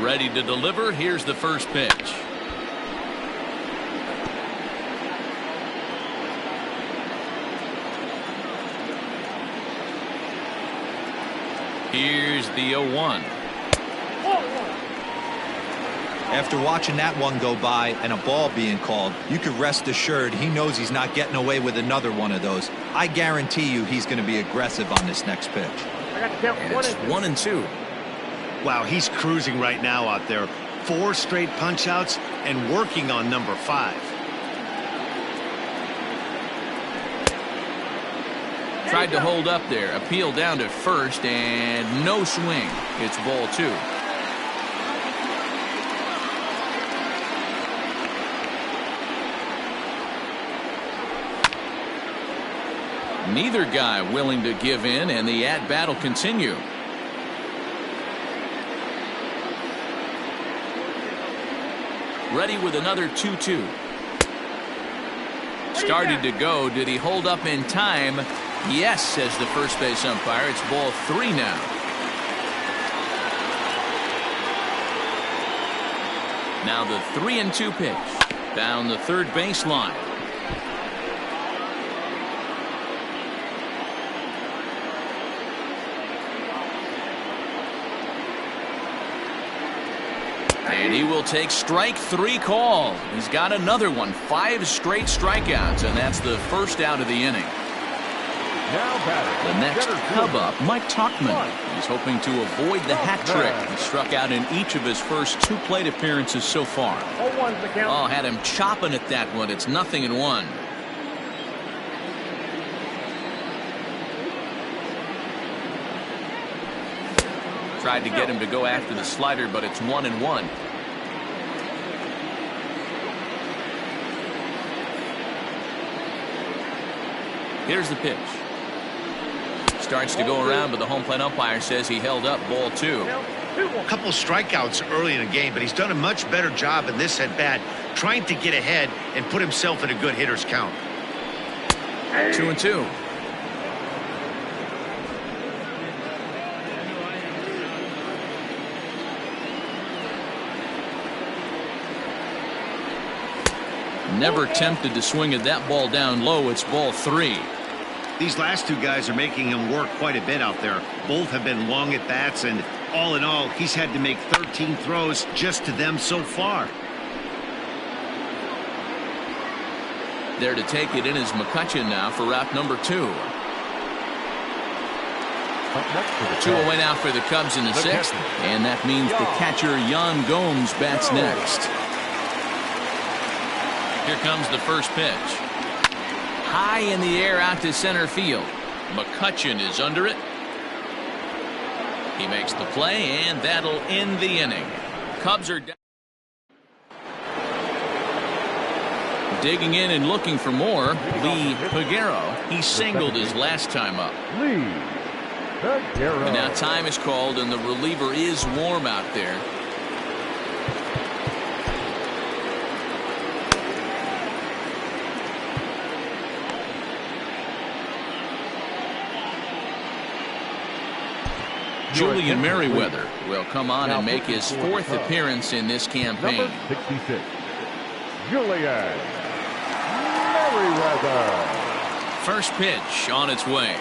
A: Ready to deliver. Here's the first pitch. Here's the 0-1.
C: After watching that one go by and a ball being called, you could rest assured he knows he's not getting away with another one of those. I guarantee you he's going to be aggressive on this next pitch.
A: And it's 1-2.
B: Wow, he's cruising right now out there. 4 straight punch-outs and working on number 5.
A: Tried to hold up there. Appeal down to first, and no swing. It's ball 2. Neither guy willing to give in, and the at-bat will continue. Ready with another 2-2. Started to go. Did he hold up in time? Yes, says the first base umpire. It's ball 3 now. Now the 3-2 pitch down the third baseline. And he will take strike 3 call. He's got another one. 5 straight strikeouts, and that's the first out of the inning. The next Cub up, Mike Tauchman. He's hoping to avoid the hat trick. He struck out in each of his first 2 plate appearances so far. Oh, had him chopping at that one. It's 0-1. Tried to get him to go after the slider, but it's 1-1. Here's the pitch. Starts to go around, but the home plate umpire says he held up ball 2.
B: A couple strikeouts early in the game, but he's done a much better job in this at bat, trying to get ahead and put himself in a good hitter's count.
A: 2-2. Never tempted to swing at that ball down low. It's ball 3.
B: These last 2 guys are making him work quite a bit out there. Both have been long at bats, and all in all, he's had to make 13 throws just to them so far.
A: There to take it in is McCutchen now for route number 2. 2 away now for the Cubs in the 6th, and that means the catcher Yan Gomes bats next. Here comes the first pitch. High in the air out to center field. McCutchen is under it. He makes the play, and that'll end the inning. Cubs are down. Digging in and looking for more, Lee Peguero. He singled his last time up. And now time is called, and the reliever is warm out there. Julian Merriweather will come on and make his 4th appearance in this campaign.
E: Number 66, Julian Merriweather.
A: First pitch on its way.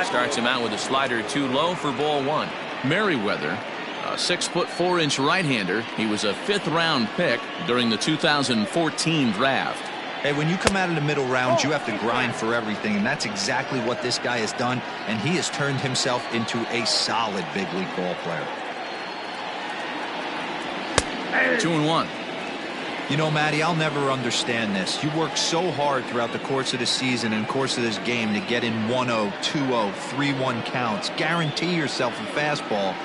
A: Starts him out with a slider too low for ball 1. Merriweather, a 6'4" right-hander. He was a 5th-round pick during the 2014 draft.
C: Hey, when you come out of the middle rounds, you have to grind for everything, and that's exactly what this guy has done, and he has turned himself into a solid big league ball player.
A: 2-1.
C: You know, Matty, I'll never understand this. You work so hard throughout the course of the season and course of this game to get in 1-0, 2-0, 3-1 counts. Guarantee yourself a fastball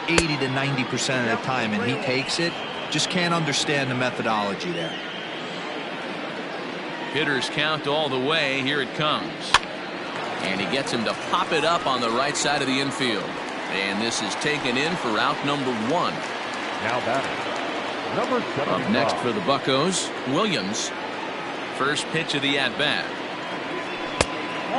C: 80 to 90% of the time, and he takes it. Just can't understand the methodology there.
A: Hitters count all the way. Here it comes. And he gets him to pop it up on the right side of the infield. And this is taken in for out number 1.
E: Now batting, number 75.
A: Up next for the Buccos, Williams. First pitch of the at-bat.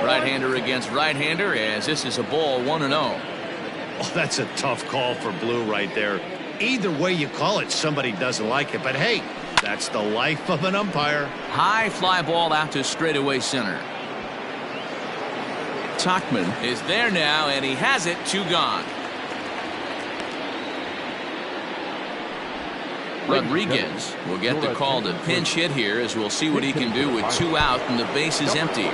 A: Right-hander against right-hander, as this is a ball 1-0.
B: Oh, that's a tough call for Blue right there. Either way you call it, somebody doesn't like it. But hey, that's the life of an umpire.
A: High fly ball out to straightaway center. Tauchman is there now, and he has it. 2 gone. Rodriguez will get the call to pinch hit here, as we'll see what he can do with 2 out and the base is empty.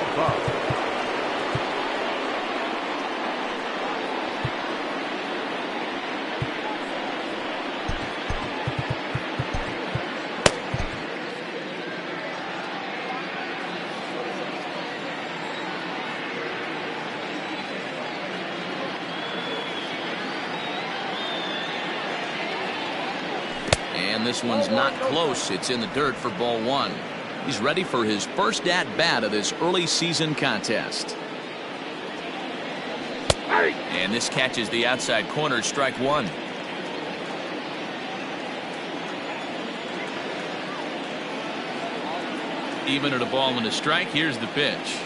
A: And this one's not close. It's in the dirt for ball 1. He's ready for his first at-bat of this early season contest. And this catches the outside corner, strike 1. Even at a ball and a strike. Here's the pitch.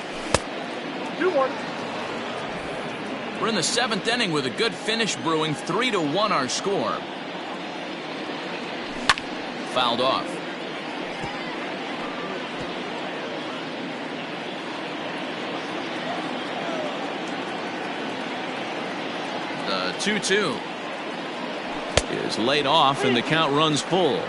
D: 2-1.
A: We're in the 7th inning with a good finish brewing. 3-1 our score. Fouled off. The 2-2 is laid off and the count runs full.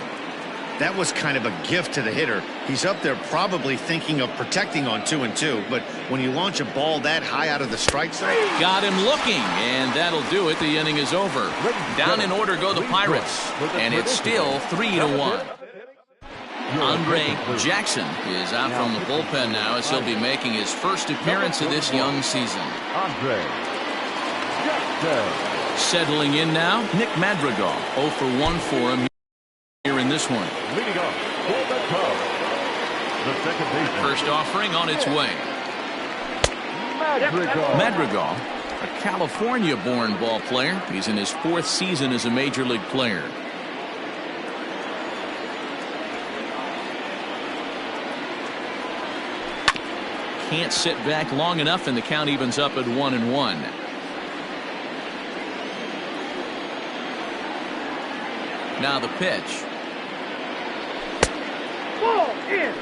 B: That was kind of a gift to the hitter. He's up there probably thinking of protecting on 2-2, but when you launch a ball that high out of the strike zone.
A: Got him looking, and that'll do it. The inning is over. Down in order go the Pirates, and it's still 3-1. Andre Jackson is out from the bullpen now as he'll be making his first appearance of this young season.
E: Andre Jackson.
A: Settling in now, Nick Madrigal. 0 for 1 for him here in this one.
E: Leading off for the Cubs, the second baseman.
A: First offering on its way. Madrigal, a California-born ball player. He's in his 4th season as a major league player. Can't sit back long enough, and the count evens up at 1-1. Now the pitch.
D: Ball in.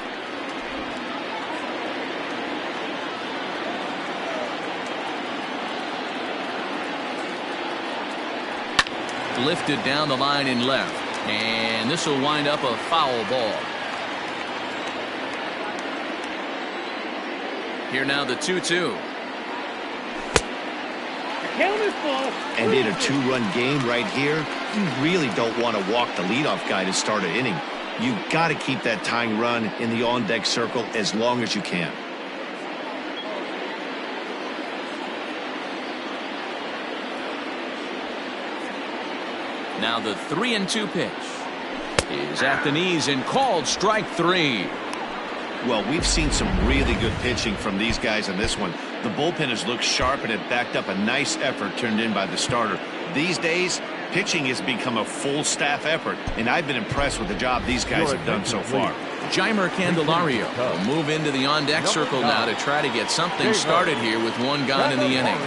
A: Lifted down the line in left, and this will wind up a foul ball. Here now the 2-2.
D: Count is full.
B: And in a 2-run game right here, you really don't want to walk the leadoff guy to start an inning. You've got to keep that tying run in the on-deck circle as long as you can.
A: Now the 3-2 pitch is at the knees and called strike 3.
B: Well, we've seen some really good pitching from these guys in this one. The bullpen has looked sharp and it backed up a nice effort turned in by the starter. These days, pitching has become a full staff effort, and I've been impressed with the job these guys have done so far.
A: Jeimer Candelario will move into the on-deck circle now to try to get something started here with one gone in the inning.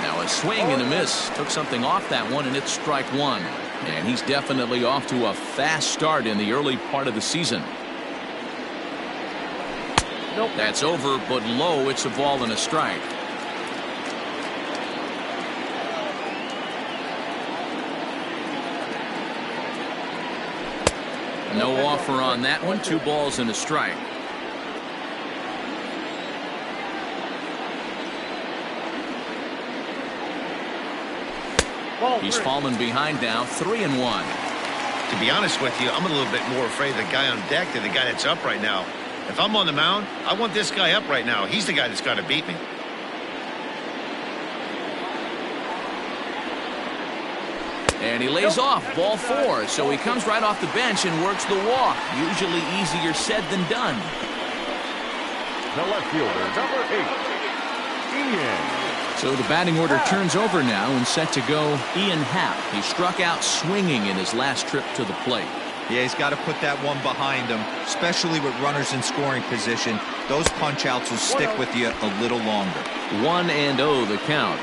A: Now a swing and a miss. Took something off that one, and it's strike 1. And he's definitely off to a fast start in the early part of the season. That's over, but low. It's a ball and a strike. No offer on that one. 2 balls and a strike. He's fallen behind now, 3-1.
B: To be honest with you, I'm a little bit more afraid of the guy on deck than the guy that's up right now. If I'm on the mound, I want this guy up right now. He's the guy that's got to beat me.
A: And he lays off, ball 4. So he comes right off the bench and works the walk. Usually easier said than done.
E: The left fielder, number 8, Ian.
A: So the batting order turns over now and set to go Ian Happ. He struck out swinging in his last trip to the plate.
C: Yeah, he's got to put that one behind him, especially with runners in scoring position. Those punch-outs will stick with you a little longer.
A: 1-0 the count.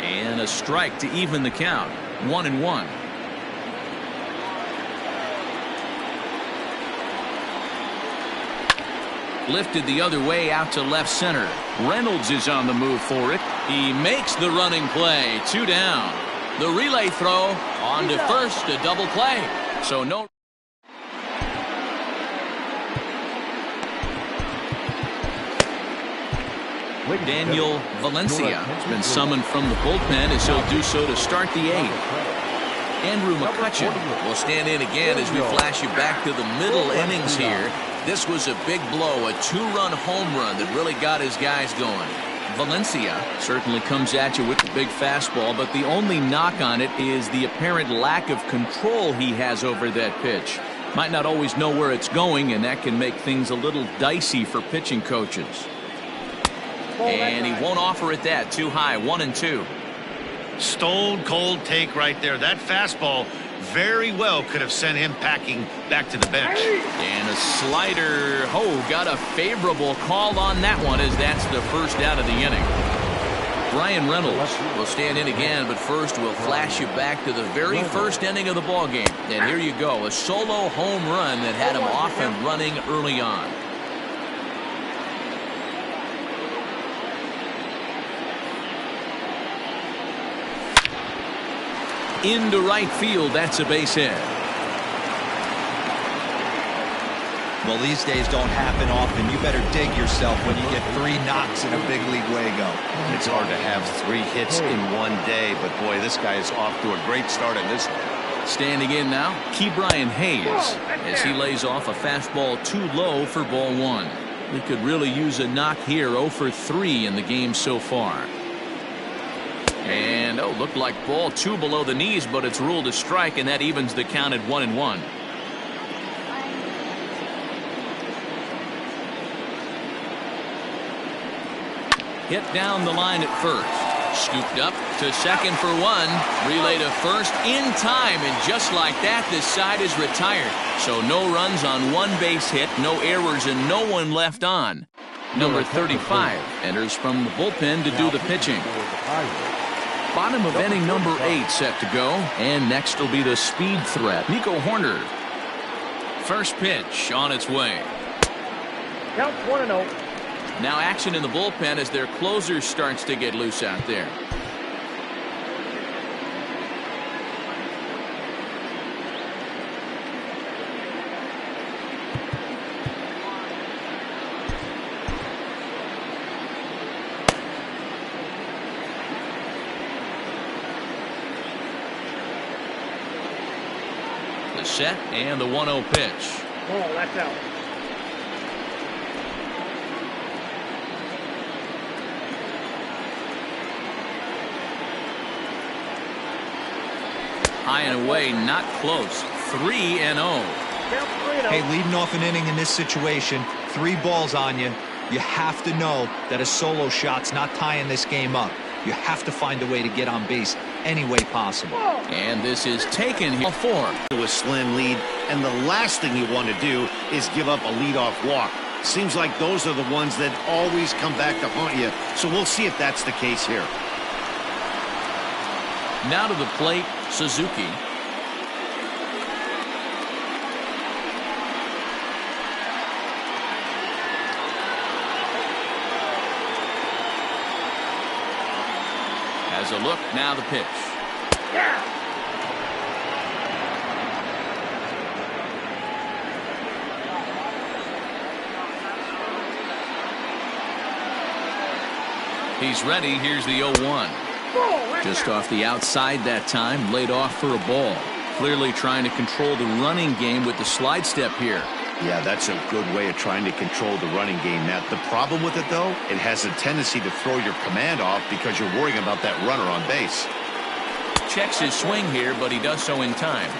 A: And a strike to even the count. 1-1. Lifted the other way out to left center. Reynolds is on the move for it. He makes the running play. 2 down. The relay throw on to first, a double play. So no. Daniel Valencia has been summoned from the bullpen as he'll do so to start the 8th. Andrew McCutcheon will stand in again as we flash you back to the middle innings here. This was a big blow, a 2-run home run that really got his guys going. Valencia certainly comes at you with the big fastball, but the only knock on it is the apparent lack of control he has over that pitch. Might not always know where it's going, and that can make things a little dicey for pitching coaches. And he won't offer it that. Too high. 1-2.
B: Stone cold take right there. That fastball very well could have sent him packing back to the bench.
A: And a slider. Oh, got a favorable call on that one, as that's the first out of the inning. Brian Reynolds will stand in again, but first we'll flash you back to the very first inning of the ball game. And here you go, a solo home run that had him off and running early on. Into right field, that's a base hit.
C: Well, these days don't happen often. You better dig yourself when you get 3 knocks in a big league Wago.
B: It's hard to have 3 hits in one day, but boy, this guy is off to a great start in this one.
A: Standing in now, Brian Hayes, as he lays off a fastball too low for ball 1. We could really use a knock here. 0 for 3 in the game so far. And looked like ball 2 below the knees, but it's ruled a strike, and that evens the count at 1-1. Hit down the line at first. Scooped up to second for 1. Relay to first in time, and just like that, this side is retired. So no runs on 1 base hit, no errors, and no one left on. Number 35 enters from the bullpen to do the pitching. Bottom of inning number 8 set to go, and next will be the speed threat, Nico Horner. First pitch on its way.
D: Count 1-0.
A: Now action in the bullpen as their closer starts to get loose out there. The set and the 1-0 pitch.
D: Oh, that's out.
A: High and away, not close. 3-0.
C: Hey, leading off an inning in this situation, 3 balls on you. You have to know that a solo shot's not tying this game up. You have to find a way to get on base any way possible.
A: And this is taken here. 4.
B: To a slim lead, and the last thing you want to do is give up a leadoff walk. Seems like those are the ones that always come back to haunt you. So we'll see if that's the case here.
A: Now to the plate, Suzuki. Has a look, now the pitch. He's ready, here's the 0-1. Just off the outside that time, laid off for a ball. Clearly trying to control the running game with the slide step here.
B: Yeah, that's a good way of trying to control the running game. Now, the problem with it, though, it has a tendency to throw your command off because you're worrying about that runner on base.
A: Checks his swing here, but he does so in time.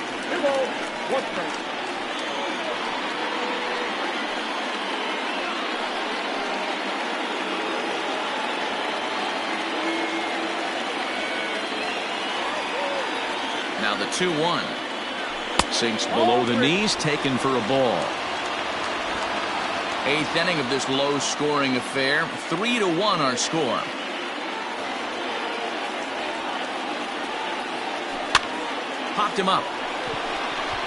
A: Now the 2-1. Sinks below the knees, taken for a ball. 8th inning of this low-scoring affair. 3-1 our score. Popped him up.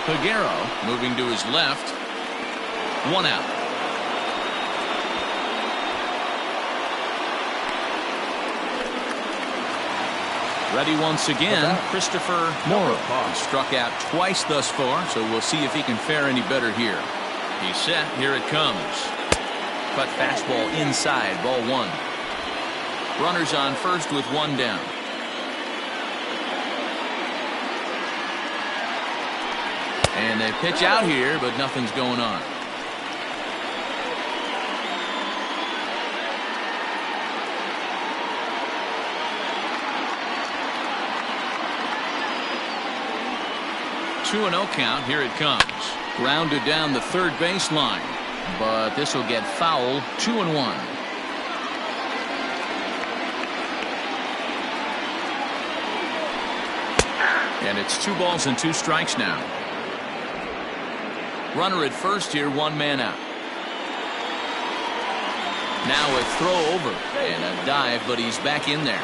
A: Peguero moving to his left. 1 out. Ready once again, Christopher Morrow. He struck out twice thus far, so we'll see if he can fare any better here. He's set. Here it comes. Cut fastball inside, ball 1. Runners on first with 1 down. And they pitch out here, but nothing's going on. Two and 0 count. Here it comes. Grounded down the third baseline, but this will get foul. 2-1. And it's 2 balls and 2 strikes now. Runner at first here, 1 man out. Now a throw over and a dive, but he's back in there.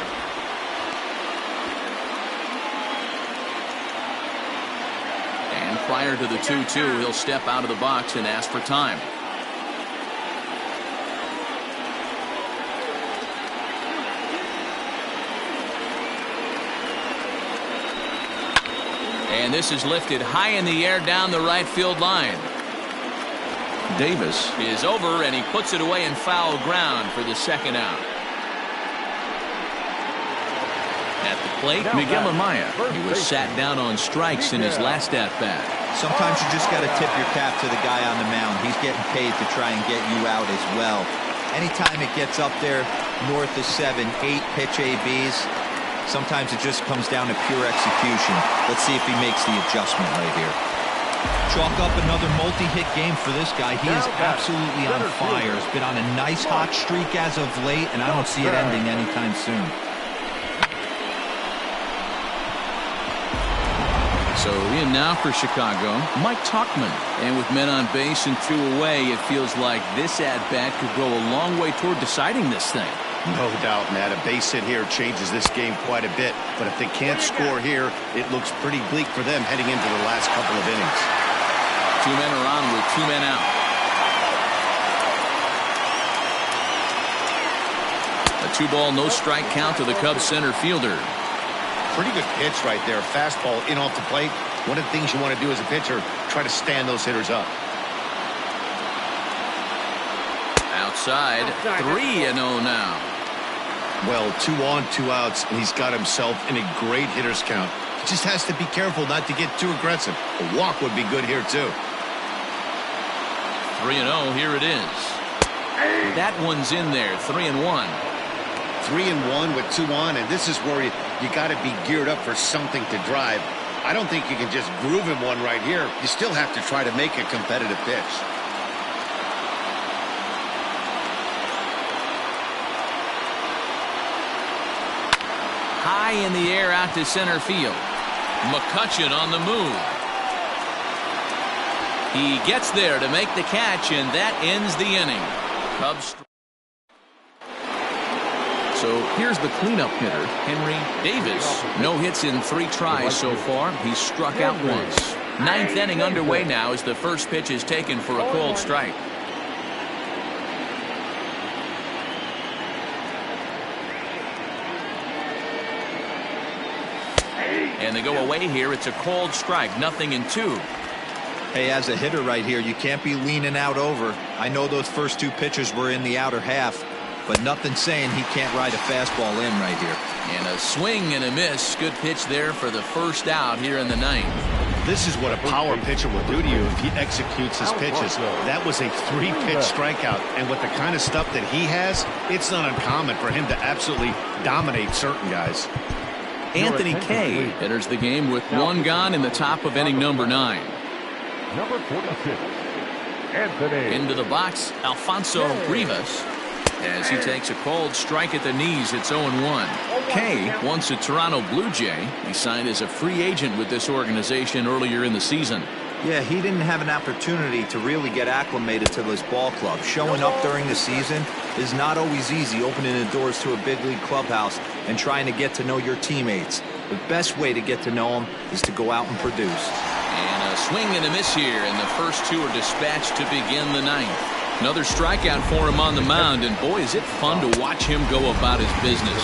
A: And prior to the 2-2, he'll step out of the box and ask for time. And this is lifted high in the air down the right field line. Davis is over, and he puts it away in foul ground for the 2nd out. At the plate, Miguel Amaya. He was sat down on strikes in his last at-bat.
C: Sometimes you just got to tip your cap to the guy on the mound. He's getting paid to try and get you out as well. Anytime it gets up there north of 7, 8 pitch ABs, sometimes it just comes down to pure execution. Let's see if he makes the adjustment right here. Chalk up another multi-hit game for this guy. He is absolutely on fire. He's been on a nice hot streak as of late, and I don't see it ending anytime soon.
A: So in now for Chicago, Mike Tauchman. And with men on base and 2 away, it feels like this at-bat could go a long way toward deciding this thing.
B: No doubt, Matt. A base hit here changes this game quite a bit. But if they can't score here, it looks pretty bleak for them heading into the last couple of innings.
A: 2 men are on with 2 men out. A 2-ball, no strike count to the Cubs center fielder.
B: Pretty good pitch right there. Fastball in off the plate. One of the things you want to do as a pitcher, try to stand those hitters up.
A: Outside, 3-0 now.
B: Well, 2 on, 2 outs, and he's got himself in a great hitter's count. He just has to be careful not to get too aggressive. A walk would be good here, too.
A: 3-0, here it is. That one's in there, 3-1.
B: 3-1 with 2 on, and this is where you got to be geared up for something to drive. I don't think you can just groove him one right here. You still have to try to make a competitive pitch.
A: High in the air out to center field. McCutchen on the move. He gets there to make the catch, and that ends the inning. Cubs. So here's the cleanup hitter, Henry Davis. No hits in 3 tries so far. He's struck out once. 9th inning underway now as the first pitch is taken for a cold strike. And they go away here. It's a cold strike, 0-2.
C: Hey, as a hitter right here, you can't be leaning out over. I know those first 2 pitches were in the outer half, but nothing saying he can't ride a fastball in right here.
A: And a swing and a miss. Good pitch there for the first out here in the 9th.
B: This is what a power pitcher will do to you if he executes his pitches. That was a 3-pitch strikeout, and with the kind of stuff that he has, it's not uncommon for him to absolutely dominate certain guys.
A: Anthony Kay enters the game with 1 gone in the top of inning number 9.
E: Number 46, Anthony.
A: Into the box, Alfonso Rivas. As he takes a cold strike at the knees, it's 0-1. Kay, once a Toronto Blue Jay, he signed as a free agent with this organization earlier in the season.
C: Yeah, he didn't have an opportunity to really get acclimated to this ball club. Showing up during the season is not always easy, opening the doors to a big league clubhouse and trying to get to know your teammates. The best way to get to know them is to go out and produce.
A: And a swing and a miss here, and the first 2 are dispatched to begin the 9th. Another strikeout for him on the mound, and boy, is it fun to watch him go about his business.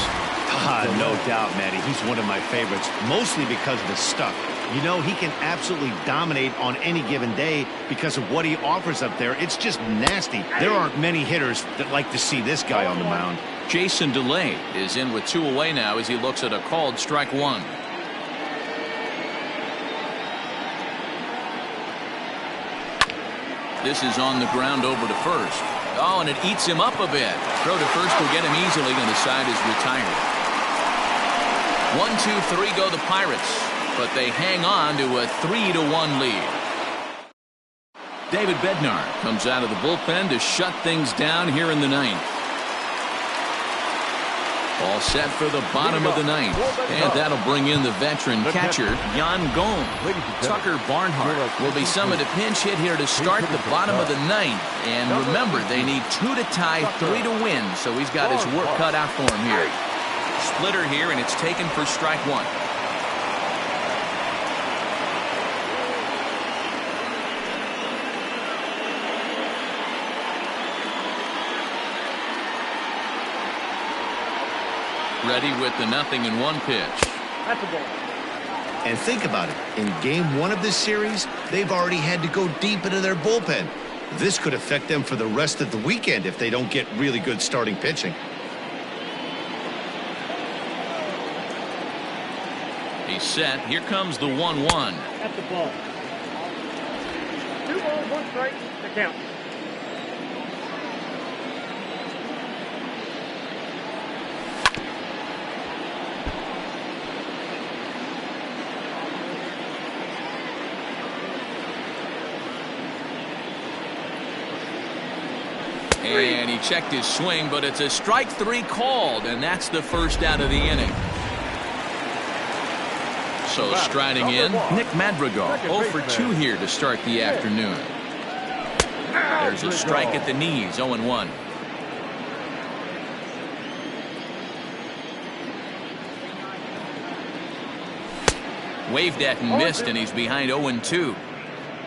B: No doubt, Matty. He's one of my favorites, mostly because of his stuff. You know, he can absolutely dominate on any given day because of what he offers up there. It's just nasty. There aren't many hitters that like to see this guy on the mound.
A: Jason DeLay is in with 2 away now as he looks at a called strike 1. This is on the ground over to first. Oh, and it eats him up a bit. Throw to first will get him easily, and the side is retired. 1-2-3 go the Pirates, but they hang on to a 3-1 lead. David Bednar comes out of the bullpen to shut things down here in the 9th. All set for the bottom of the ninth. And that'll bring in the veteran catcher, Jan Gomes. Tucker Barnhart will be summoned a pinch hit here to start the bottom of the ninth. And remember, they need 2 to tie, 3 to win, so he's got his work cut out for him here. Splitter here, and it's taken for strike 1. Ready with the 0-1 pitch.
D: That's a ball.
B: And think about it. In game 1 of this series, they've already had to go deep into their bullpen. This could affect them for the rest of the weekend if they don't get really good starting pitching.
A: He's set. Here comes the 1-1.
D: That's a ball. 2 balls, 1 strike to count.
A: And he checked his swing, but it's a strike 3 called, and that's the first out of the inning. So striding in, Nick Madrigal, 0 for 2 here to start the afternoon. There's a strike at the knees, 0-1. Waved at and missed, and he's behind 0-2.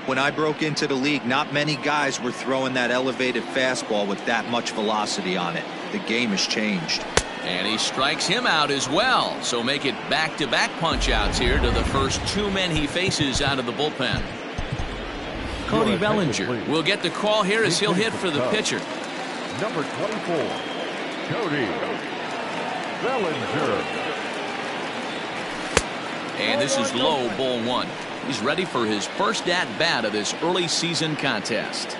C: When I broke into the league, not many guys were throwing that elevated fastball with that much velocity on it. The game has changed.
A: And he strikes him out as well. So make it back-to-back punch-outs here to the first 2 men he faces out of the bullpen. Cody Bellinger will get the call here as he'll hit for the pitcher.
E: Number 24, Cody Bellinger.
A: And this is low, ball 1. He's ready for his first at-bat of this early season contest.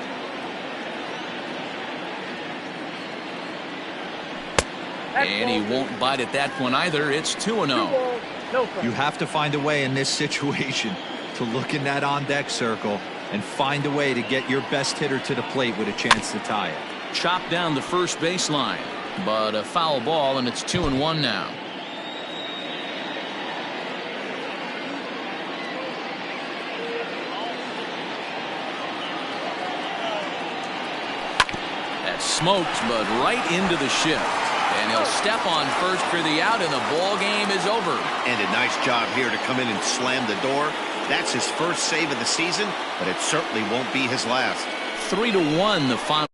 A: And he won't bite at that one either. It's 2-0.
C: You have to find a way in this situation to look in that on-deck circle and find a way to get your best hitter to the plate with a chance to tie it.
A: Chopped down the first baseline, but a foul ball, and it's 2-1 now. That's smoked, but right into the shift. And he'll step on first for the out, and the ball game is over.
B: And a nice job here to come in and slam the door. That's his first save of the season, but it certainly won't be his last.
A: 3-1 the final.